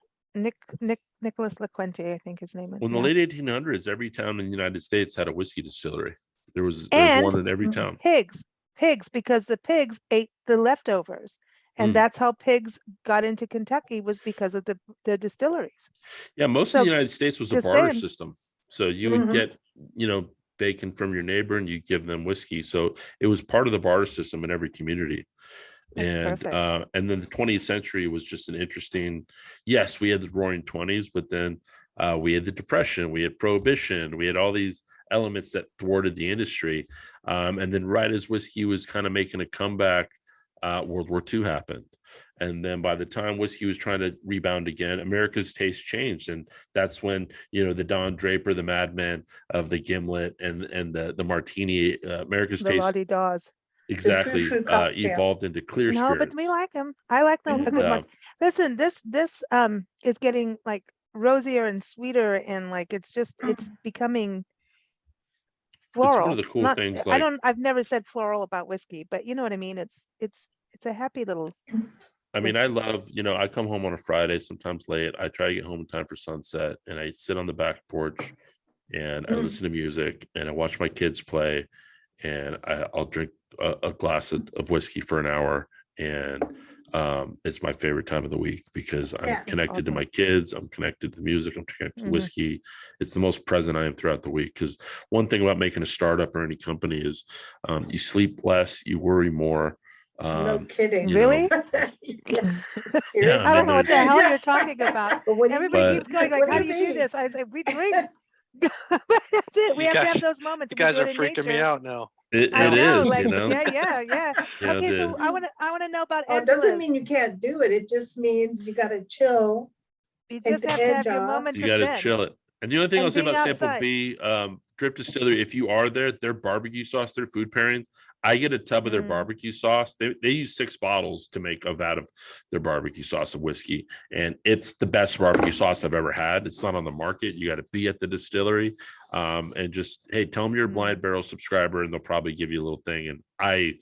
B: Nicholas LeQuente, I think his name is.
C: Well, in the late 1800s, every town in the United States had a whiskey distillery. There was one in every town.
B: Pigs, because the pigs ate the leftovers, and that's how pigs got into Kentucky, was because of the distilleries.
C: Yeah, most of the United States was a barter system. So you would get, bacon from your neighbor, and you give them whiskey. So it was part of the barter system in every community. And then the 20th century was just an interesting, yes, we had the roaring 20s, but then we had the Depression, we had Prohibition, we had all these elements that thwarted the industry. And then right as whiskey was kind of making a comeback, World War II happened. And then by the time whiskey was trying to rebound again, America's taste changed. And that's when, the Don Draper, the madman of the gimlet and the martini, America's
B: the
C: taste.
B: La-di-da's.
C: Exactly, evolved into clear spirits.
B: No, but we like them. I like them. Listen, this is getting like rosier and sweeter, and like it's becoming floral.
C: It's one of the cool things.
B: I've never said floral about whiskey, but you know what I mean. It's a happy little.
C: I mean, I love, I come home on a Friday, sometimes late. I try to get home in time for sunset, and I sit on the back porch, and I listen to music, and I watch my kids play, and I'll drink a glass of whiskey for an hour, and it's my favorite time of the week because I'm connected to my kids, I'm connected to the music, I'm connected to whiskey. It's the most present I am throughout the week, because one thing about making a startup or any company is you sleep less, you worry more.
D: No kidding.
B: Really?
D: Seriously?
B: I don't know what the hell you're talking about. Everybody keeps going like, how do you do this? I say, we drink. That's it. We have to have those moments.
E: You guys are freaking me out now.
C: It is,
B: Yeah. Okay, so I want to know about.
D: It doesn't mean you can't do it. It just means you got to chill.
B: You just have to have your moments.
C: You got to chill it. And the only thing I'll say about Sample B, Drift Distillery, if you are there, their barbecue sauce, their food pairings, I get a tub of their barbecue sauce. They use 6 bottles to make a vat of their barbecue sauce of whiskey. And it's the best barbecue sauce I've ever had. It's not on the market. You got to be at the distillery. And just, hey, tell them you're a Blind Barrel subscriber, and they'll probably give you a little thing. And I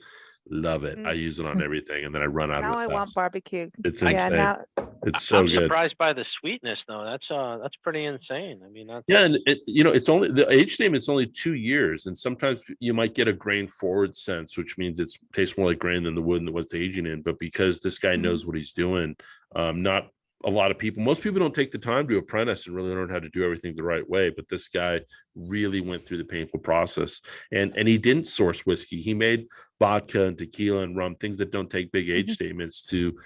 C: love it. I use it on everything, and then I run out of it.
B: Now I want barbecue.
C: It's insane. It's so good.
E: I'm surprised by the sweetness, though. That's pretty insane. I mean,
C: and it's only the age statement. It's only 2 years, and sometimes you might get a grain forward sense, which means it tastes more like grain than the wood and what's aging in. But because this guy knows what he's doing, not a lot of people, most people don't take the time to apprentice and really learn how to do everything the right way. But this guy really went through the painful process, and he didn't source whiskey. He made vodka and tequila and rum, things that don't take big age statements to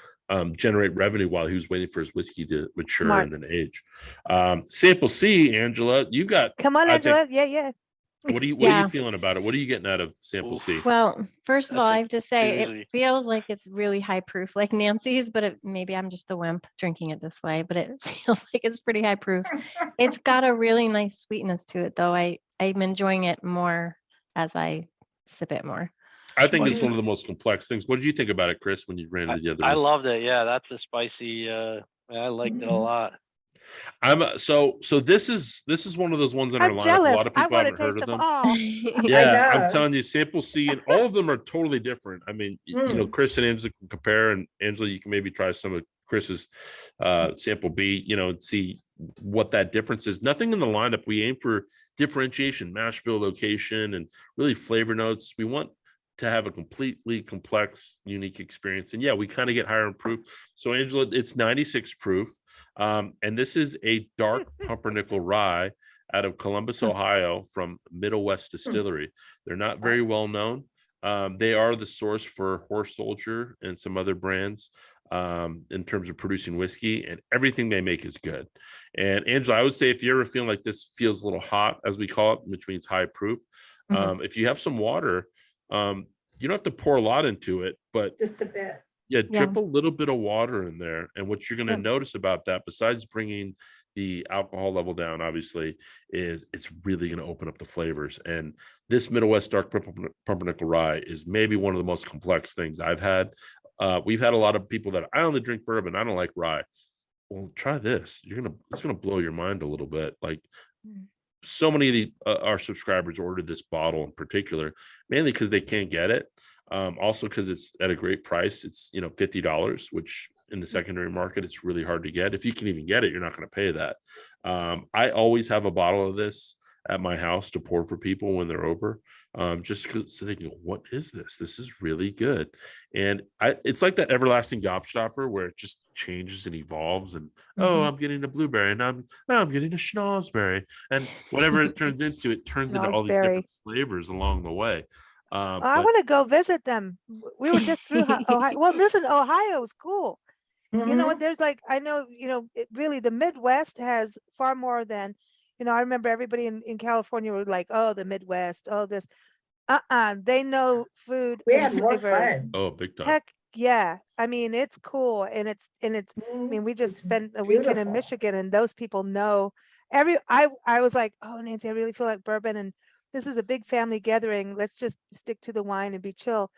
C: generate revenue while he was waiting for his whiskey to mature and then age. Sample C, Angela, you got.
B: Come on, Angela. Yeah.
C: What are you feeling about it? What are you getting out of Sample C?
F: Well, first of all, I have to say it feels like it's really high proof, like Nancy's, but maybe I'm just the wimp drinking it this way, but it feels like it's pretty high proof. It's got a really nice sweetness to it, though. I'm enjoying it more as I sip it more.
C: I think it's one of the most complex things. What did you think about it, Chris, when you ran it the other
E: I
C: day?
E: loved it. Yeah, that's a spicy. I liked it a lot.
C: So this is one of those ones in our
B: I'm
C: lineup. A
B: jealous.
C: lot of
B: I
C: people
B: want to
C: haven't heard
B: taste
C: of
B: them
C: them.
B: all.
C: Yeah, I'm
D: know.
C: telling you, sample C, and all of them are totally different. I mean, you know, Chris and Angela can compare, and Angela, you can maybe try some of Chris's sample B, you know, and see what that difference is. Nothing in the lineup. We aim for differentiation, mash bill location, and really flavor notes. We want to have a completely complex, unique experience. And yeah, we kind of get higher in proof. So Angela, it's 96 proof. And this is a dark pumpernickel rye out of Columbus, Ohio, from Middle West Distillery. They're not very well known. They are the source for Horse Soldier and some other brands in terms of producing whiskey, and everything they make is good. And Angela, I would say if you're ever feeling like this feels a little hot, as we call it, which means high proof, if you have some water, you don't have to pour a lot into it, but
D: Just a bit.
C: yeah, drip a little bit of water in there. And what you're going to
B: Yep.
C: notice about that, besides bringing the alcohol level down, obviously, is it's really going to open up the flavors. And this Middle West dark pumpernickel rye is maybe one of the most complex things I've had. We've had a lot of people that I only drink bourbon. I don't like rye. Well, try this. It's gonna blow your mind a little bit. Like so many of our subscribers ordered this bottle in particular, mainly because they can't get it. Also because it's at a great price. It's $50, which in the secondary market it's really hard to get. If you can even get it, you're not going to pay that. I always have a bottle of this at my house to pour for people when they're over, just so they can go, what is this? This is really good. And it's like that everlasting gobstopper where it just changes and evolves. And oh, I'm getting a blueberry, and I'm getting a schnozberry, and whatever it turns into, it turns into all these different flavors along the way.
B: I want to go visit them. We were just through Ohio. Well, listen, Ohio is cool. You know what? There's like, I know, really the Midwest has far more than, I remember everybody in California were like, oh, the Midwest, oh, this. They know food.
D: We
B: and
D: had more
B: flavors.
D: fun.
C: Oh, big time.
B: Heck yeah. I mean, it's cool. And I mean, we just
D: It's
B: spent a weekend in
D: beautiful.
B: Michigan, and those people know I was like, oh, Nancy, I really feel like bourbon, and this is a big family gathering. Let's just stick to the wine and be chill.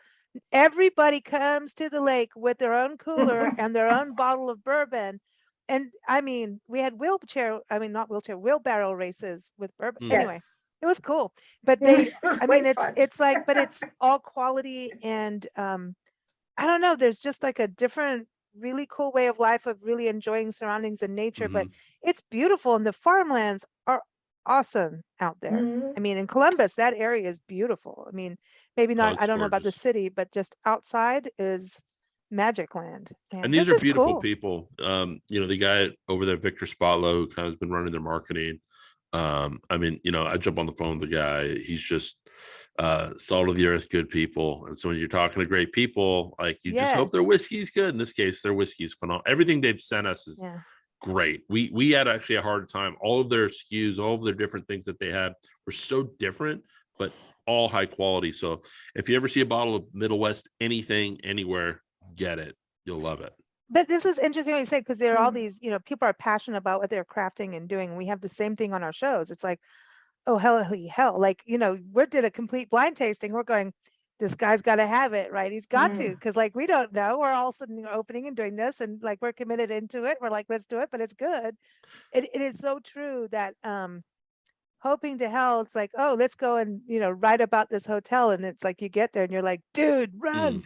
B: Everybody comes to the lake with their own cooler and their own bottle of bourbon. And I mean, we had wheelbarrow races with bourbon. Anyway,
D: Yes.
B: it was cool. But
D: It was way fun.
B: it's like, but it's all quality. And I don't know, there's just like a different, really cool way of life of really enjoying surroundings and nature, but it's beautiful. And the farmlands are awesome out there. I mean, in Columbus, that area is beautiful. I mean, maybe not, I don't know about the
C: gorgeous.
B: city, but just outside is magic land.
C: And these are beautiful people. The guy over there, Victor Spotlow, who kind of has been running their marketing. I mean, I jump on the phone with the guy. He's just salt of the earth, good people. And so when you're talking to great people, like you just hope their whiskey's good. In this case, their whiskey is phenomenal. Everything they've sent us is great. We had actually a hard time. All of their SKUs, all of their different things that they had were so different, but all high quality. So if you ever see a bottle of Middle West, anything, anywhere, get it. You'll love it.
B: But this is interesting what you say, because there are all these, people are passionate about what they're crafting and doing. We have the same thing on our shows. It's like, oh, hell. Like, we did a complete blind tasting. We're going, this guy's got to have it, right? He's got to, because like, we don't know. We're all suddenly opening and doing this, and like, we're committed into it. We're like, let's do it, but it's good. It is so true that, hoping to hell, it's like, oh, let's go and write about this hotel, and it's like you get there and you're like, dude, run,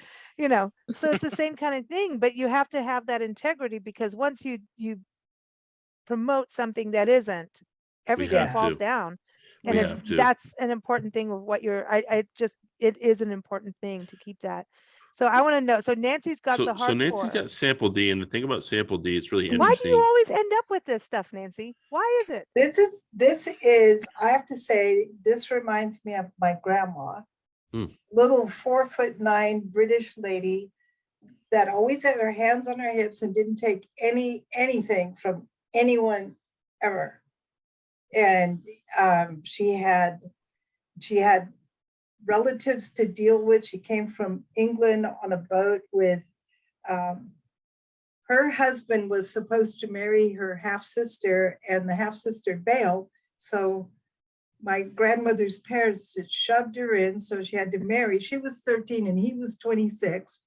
B: so it's the same kind of thing. But you have to have that integrity, because once you promote something that isn't, everything falls down. And that's an important thing of what it is an important thing to keep that. So I want to know. So Nancy's got the hardcore.
C: So Nancy's got sample D, and the thing about sample D, it's really
B: Why
C: interesting.
B: do you always end up with this stuff, Nancy? Why is it?
D: This is, I have to say, this reminds me of my grandma, little 4'9" British lady that always had her hands on her hips and didn't take anything from anyone ever. And she had relatives to deal with. She came from England on a boat with, her husband was supposed to marry her half sister, and the half sister bailed. So my grandmother's parents had shoved her in, so she had to marry. She was 13 and he was 26.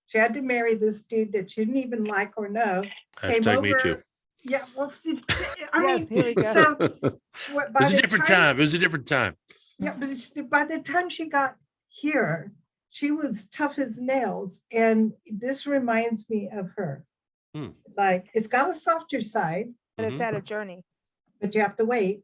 D: She had to marry this dude that she didn't even like or know.
C: Hashtag me too.
D: Yeah, well, see, I
B: Yes, here we
D: mean,
B: go.
D: so
C: It
D: by
C: was a
D: the
C: different time. It was a different time.
D: Yeah, but by the time she got here, she was tough as nails. And this reminds me of her. Like, it's got a softer side,
B: But it's at a journey.
D: but you have to wait.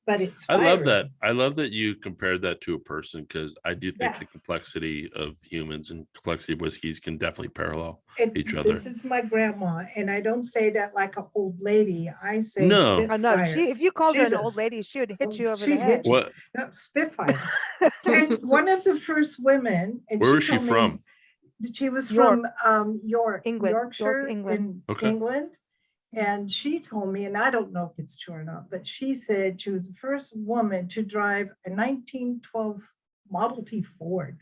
D: But it's
C: I love
D: fiery.
C: that. I love that you compared that to a person, because I do think
D: Yeah.
C: the complexity of humans and complexity of whiskeys can definitely parallel
D: And
C: each other.
D: this is my grandma, and I don't say that like an old lady. I say
C: No.
B: Oh no,
D: Spitfire.
B: if you called her an
D: She's
B: old lady, she would hit you over
D: she'd
B: the head.
D: hit you.
C: What?
D: No, Spitfire. And one of the first women, and
C: Where was she
D: told me
C: from?
D: that she was
B: York.
D: from York,
B: England.
D: Yorkshire,
B: York, England.
D: in
C: Okay.
D: England. And she told me, and I don't know if it's true or not, but she said she was the first woman to drive a 1912 Model T Ford.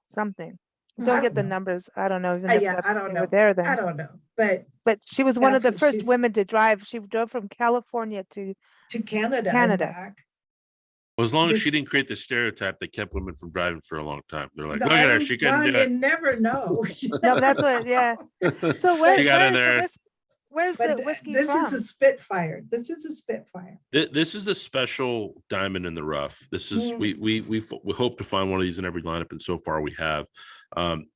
B: Something.
D: I
B: Don't get
D: don't
B: the
D: know.
B: numbers. I don't know even if
D: Yeah, I
B: that's,
D: don't
B: they
D: know.
B: were there then.
D: I don't know, but
B: But she was one of
D: That's
B: the
D: what
B: first
D: she's-
B: women to drive. She drove from California to
D: to Canada, and
B: Canada.
D: back.
C: Well, as long as she
D: Just-
C: didn't create the stereotype that kept women from driving for a long time. They're like,
D: No,
C: look at her, she couldn't
D: well,
C: do
D: you
C: it.
D: never know.
B: no, but that's what. Yeah. So
C: She got in there.
B: Where's
D: But
B: the whiskey
D: this
B: from?
D: is a Spitfire. This is a Spitfire.
C: This is a special diamond in the rough. This is we hope to find one of these in every lineup, and so far we have.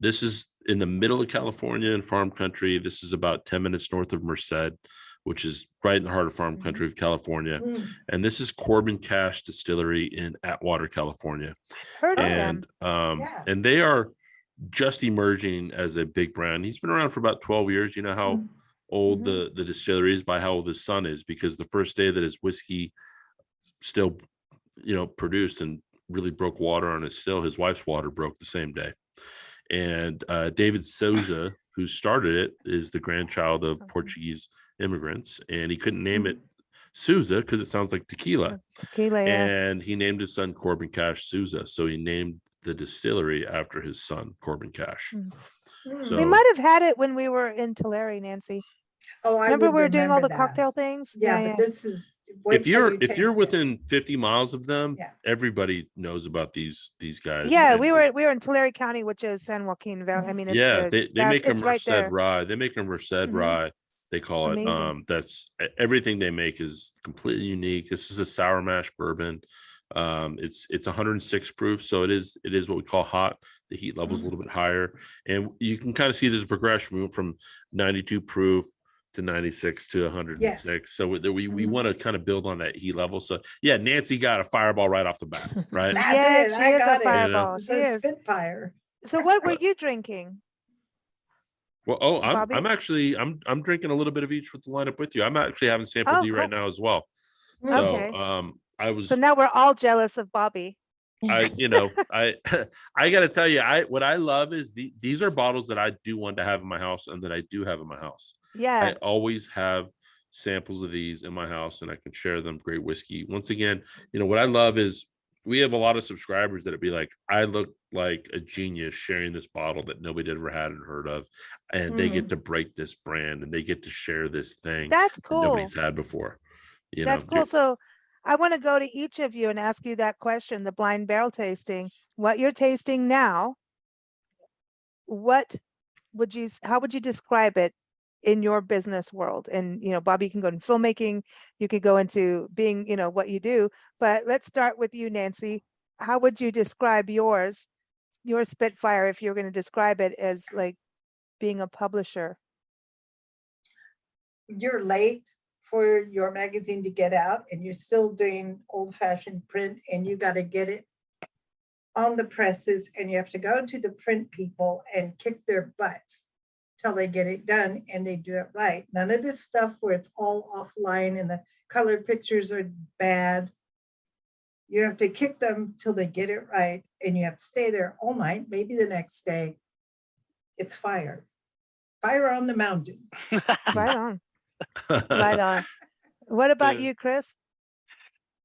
C: This is in the middle of California in farm country. This is about 10 minutes north of Merced, which is right in the heart of farm country of California. And this is Corbin Cash Distillery in Atwater, California.
B: Heard of them.
C: And
D: Yeah.
C: and they are just emerging as a big brand. He's been around for about 12 years. You know how old the distillery is by how old his son is, because the first day that his whiskey still, produced and really broke water on his still, his wife's water broke the same day. And David Souza, who started it, is the grandchild of Portuguese immigrants, and he couldn't name it Souza because it sounds like tequila.
B: Tequila, yeah.
C: And he named his son Corbin Cash Souza, so he named the distillery after his son Corbin Cash. So
B: We might have had it when we were in Tulare, Nancy.
D: Oh, I
B: Remember
D: would
B: we were doing all the
D: that.
B: cocktail things?
D: Yeah, but this is wait
C: if
D: till
C: you're
D: you
C: if you're
D: taste it.
C: within 50 miles of them,
D: Yeah.
C: everybody knows about these guys.
B: Yeah,
C: And-
B: we were in Tulare County, which is San Joaquin Valley. I mean, it's
C: yeah, they make a
B: it's right
C: Merced
B: there.
C: rye. They make a Merced rye. They call it.
B: Amazing.
C: That's everything they make is completely unique. This is a sour mash bourbon. It's 106 proof, so it is what we call hot. The heat level is a little bit higher, and you can kind of see there's a progression. We went from 92 proof to 96 to 106. So we want to kind of build on that heat level. So yeah, Nancy got a fireball right off the bat, right?
D: That's
B: Yeah,
D: it.
B: she
D: I
B: is a
D: got it.
B: fireball.
D: It's
B: She
D: a
B: is.
D: Spitfire.
B: So what were you drinking?
C: Well,
B: Bobby?
C: I'm actually I'm drinking a little bit of each with the lineup with you. I'm actually having sample
B: Oh,
C: D right
B: cool.
C: now as well.
B: Okay.
C: So I was
B: So now we're all jealous of Bobby.
C: I I got to tell you, what I love is these are bottles that I do want to have in my house and that I do have in my house.
B: Yeah.
C: I always have samples of these in my house and I can share them. Great whiskey. Once again, what I love is we have a lot of subscribers that'd be like, I look like a genius sharing this bottle that nobody ever had and heard of. And they get to break this brand and they get to share this thing
B: That's
C: that
B: cool.
C: nobody's had before.
B: That's cool. So I want to go to each of you and ask you that question, the blind barrel tasting. What you're tasting now, how would you describe it in your business world? And, Bobby, you can go into filmmaking, you could go into being, what you do, but let's start with you, Nancy. How would you describe your Spitfire if you're going to describe it as like being a publisher?
D: You're late for your magazine to get out and you're still doing old-fashioned print, and you got to get it on the presses, and you have to go to the print people and kick their butts till they get it done and they do it right. None of this stuff where it's all offline and the color pictures are bad. You have to kick them till they get it right, and you have to stay there all night, maybe the next day. It's fire on the mountain.
B: Right on. Right on. What about you, Chris?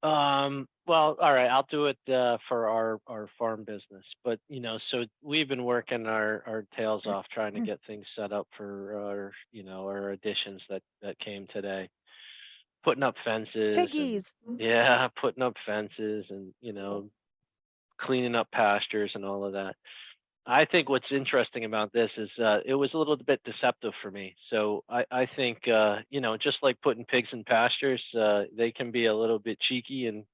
E: Well, all right, I'll do it for our farm business. But so we've been working our tails off trying to get things set up for our additions that came today. putting up fences. and-
B: Piggies.
E: yeah, putting up fences and, cleaning up pastures and all of that. I think what's interesting about this is it was a little bit deceptive for me. So I think, just like putting pigs in pastures, they can be a little bit cheeky and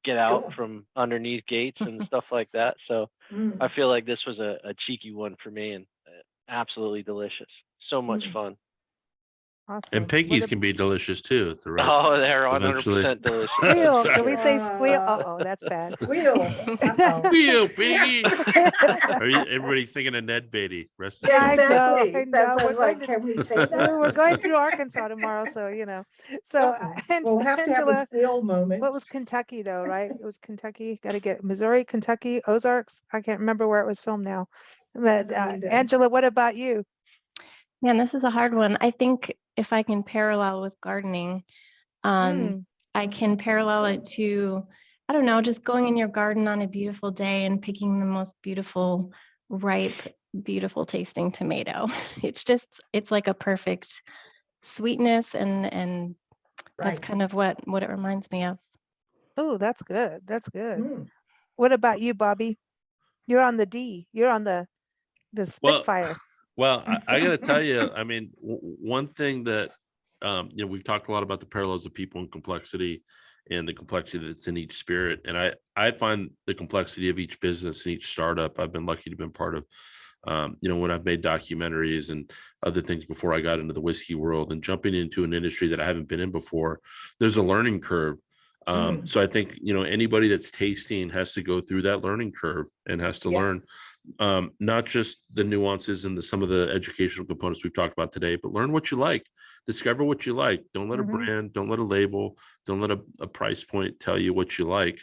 E: get out
D: Cool.
E: from underneath gates and stuff like that. So
D: Mm.
E: I feel like this was a cheeky one for me and absolutely delicious. So much fun.
B: Awesome.
C: And piggies can be delicious too. At the right.
E: Oh, they're
C: Eventually.
E: 100% delicious.
B: Squeal.
C: Sorry.
B: Can we say squeal? That's bad.
D: Squeal. Uh-oh.
C: Squeal, piggy. Everybody's thinking of Ned Beatty. Rest in
B: Yeah, I
C: peace.
B: know,
D: Exactly.
B: I know.
D: That's
B: We're
D: was like,
B: going to-
D: can we say that?
B: We're going through Arkansas tomorrow, so So
D: Uh-oh. We'll have to have a
B: Angela,
D: squeal moment.
B: what was Kentucky though, right? It was Kentucky. Got to get Missouri, Kentucky, Ozarks. I can't remember where it was filmed now. But
D: don't either.
B: Angela, what about you?
F: Man, this is a hard one. I think if I can parallel with gardening,
B: Mm.
F: I can parallel it to, I don't know, just going in your garden on a beautiful day and picking the most beautiful, ripe, beautiful tasting tomato. It's like a perfect sweetness, and that's
D: Right.
F: kind of what it reminds me of.
B: Oh, that's good. That's good.
D: Mm.
B: What about you, Bobby? You're on the D. You're on the Spitfire.
C: Well, I got to tell you, I mean, one thing that, we've talked a lot about the parallels of people and complexity and the complexity that's in each spirit. And I find the complexity of each business and each startup I've been lucky to have been part of. When I've made documentaries and other things before I got into the whiskey world and jumping into an industry that I haven't been in before, there's a learning curve. So I think, anybody that's tasting has to go through that learning curve and has to learn not just the nuances and some of the educational components we've talked about today, but learn what you like, discover what you like. Don't let a brand, don't let a label, don't let a price point tell you what you like.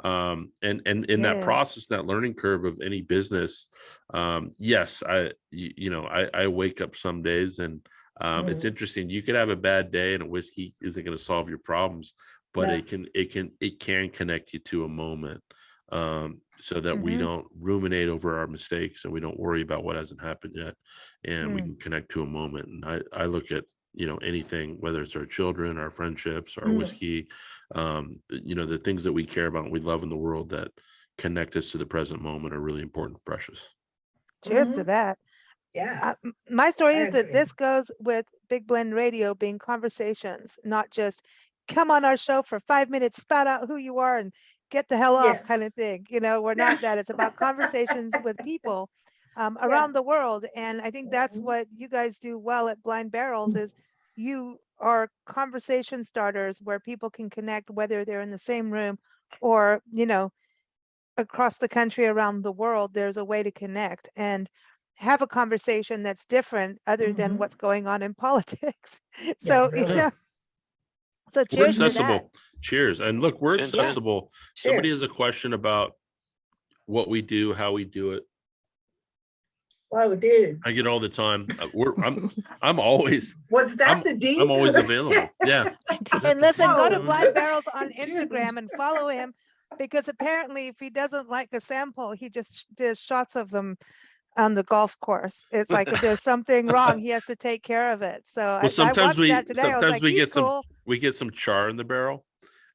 C: And in that process, that learning curve of any business, yes, I wake up some days and it's interesting. You could have a bad day and a whiskey isn't going to solve your problems, but it can connect you to a moment. So that we don't ruminate over our mistakes and we don't worry about what hasn't happened yet, and we can connect to a moment. And I look at anything, whether it's our children, our friendships, our whiskey, the things that we care about and we love in the world that connect us to the present moment are really important and precious.
B: Cheers to that.
D: Yeah.
B: My story
D: I
B: is that
D: agree.
B: this goes with Big Blend Radio being conversations, not just come on our show for 5 minutes, spout out who you are and get the hell off kind
D: Yes.
B: of thing. We're not that. It's about conversations with people around the world. And I think that's what you guys do well at Blind Barrels is you are conversation starters where people can connect, whether they're in the same room or, across the country, around the world, there's a way to connect and have a conversation that's different other than what's going on in politics. So,
D: really.
B: So
C: We're
B: cheers to that.
C: accessible. Cheers. And look, we're
E: Cheers.
C: accessible. Somebody has a
D: Cheers.
C: question about what we do, how we do it.
D: Whoa, dude.
C: I get all the time. I'm always
D: Was that the D?
C: I'm always available. Yeah.
B: And listen, go to
D: Whoa.
B: Blind Barrels on
D: Dude.
B: Instagram and follow him because apparently if he doesn't like a sample, he just does shots of them on the golf course. It's like if there's something wrong, he has to take care of it. So
C: Well, sometimes
B: I watched that today. I was like,
C: we
B: he's
C: get
B: cool.
C: we get some char in the barrel,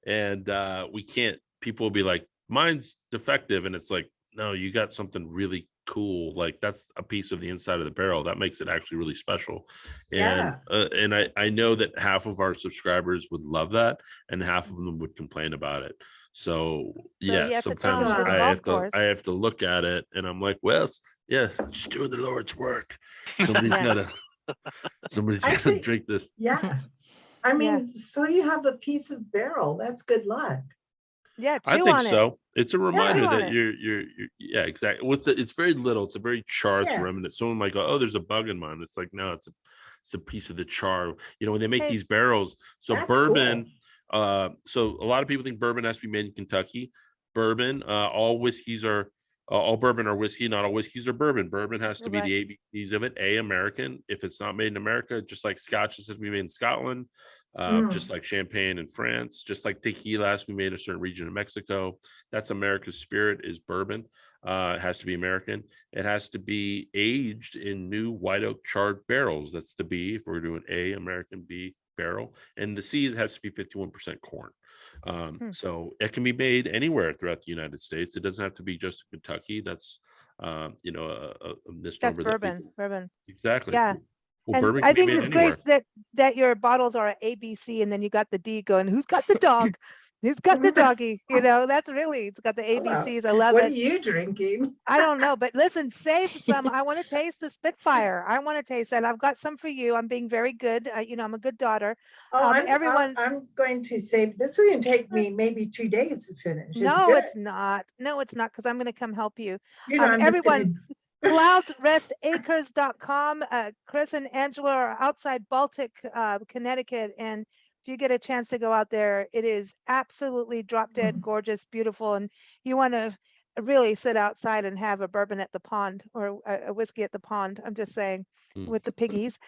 C: and we can't. People will be like, "Mine's defective," and it's like, "No, you got something really cool. Like that's a piece of the inside of the barrel that makes it actually really special." And I know that half of our subscribers would love that, and half of them would complain about it. So
B: he has to take
C: sometimes
B: them to the
C: I
B: golf
C: have
B: course.
C: I have to look at it, and I'm like, well, just doing the Lord's work. Somebody's
B: Yes.
C: somebody's
D: I
C: gotta
D: think-
C: drink this.
D: Yeah. I mean, so you have a piece of barrel. That's good luck.
B: Yeah,
C: I
B: chew
C: think
B: on
C: so. It's a reminder
B: chew on
C: that
B: it.
C: you're yeah, exactly. It's very little. It's a very char. It's a
D: Yeah.
C: remnant. Someone might go, "Oh, there's a bug in mine." It's like, no, it's a piece of the char. When they make
B: Hey.
C: these barrels, so
D: That's
C: bourbon. So a lot of people think bourbon has to be made in Kentucky. Bourbon, all whiskeys are all bourbon are whiskey. Not all whiskeys are bourbon. Bourbon has to be
B: Right.
C: the ABCs of it. American. If it's not made in America, just like Scotch has to be made in Scotland. Just like champagne in France, just like tequila has to be made in a certain region of Mexico. That's America's spirit is bourbon. It has to be American. It has to be aged in new white oak charred barrels. That's the B if we're doing A, American, B, barrel. And the C has to be 51% corn. So it can be made anywhere throughout the United States. It doesn't have to be just Kentucky. That's, you know, a misnomer.
B: That's bourbon. Bourbon.
C: Exactly.
B: Yeah.
C: Well,
B: And
C: bourbon
B: I
C: can be
B: think
C: made
B: it's
C: anywhere.
B: great that your bottles are ABC, and then you got the D going. Who's got the dog? Who's got the doggy? You know, that's really, it's got the ABCs. I love
D: What are
B: it.
D: you drinking?
B: I don't know, but listen, save some. I want to taste the Spitfire. I want to taste it. I've got some for you. I'm being very good. You know, I'm a good daughter.
D: Oh,
B: Everyone.
D: I'm going to say, this is going to take me maybe 2 days to finish. It's
B: No,
D: good.
B: it's not. No, it's not, because I'm going to come help you.
D: You know, I'm just
B: Everyone,
D: gonna-
B: cloudsrestacres.com. Chris and Angela are outside Baltic, Connecticut. And if you get a chance to go out there, it is absolutely drop dead gorgeous, beautiful. And you want to really sit outside and have a bourbon at the pond, or a whiskey at the pond. I'm just saying, with the piggies.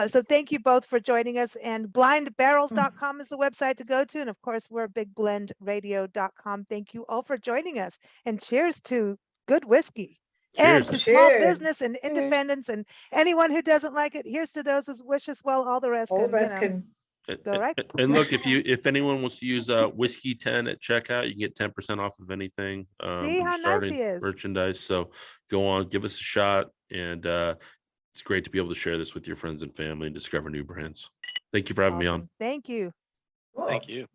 B: So thank you both for joining us. And blindbarrels.com is the website to go to. And of course, we're bigblendradio.com. Thank you all for joining us. And cheers to good whiskey. And
C: Cheers.
B: to small
D: Cheers.
B: business and independence, and anyone who doesn't like it. Here's to those who wish us well. All the rest
D: all the
B: can,
D: rest
B: you know,
D: can.
B: go right.
C: And look, if anyone wants to use whiskey 10 at checkout, you can get 10% off of anything.
B: See
C: when
B: how
C: you're
B: nice
C: starting
B: he is.
C: merchandise. So go on, give us a shot, and it's great to be able to share this with your friends and family and discover new brands. Thank you for having me on.
B: Awesome. Thank you.
D: Cool.
E: Thank you.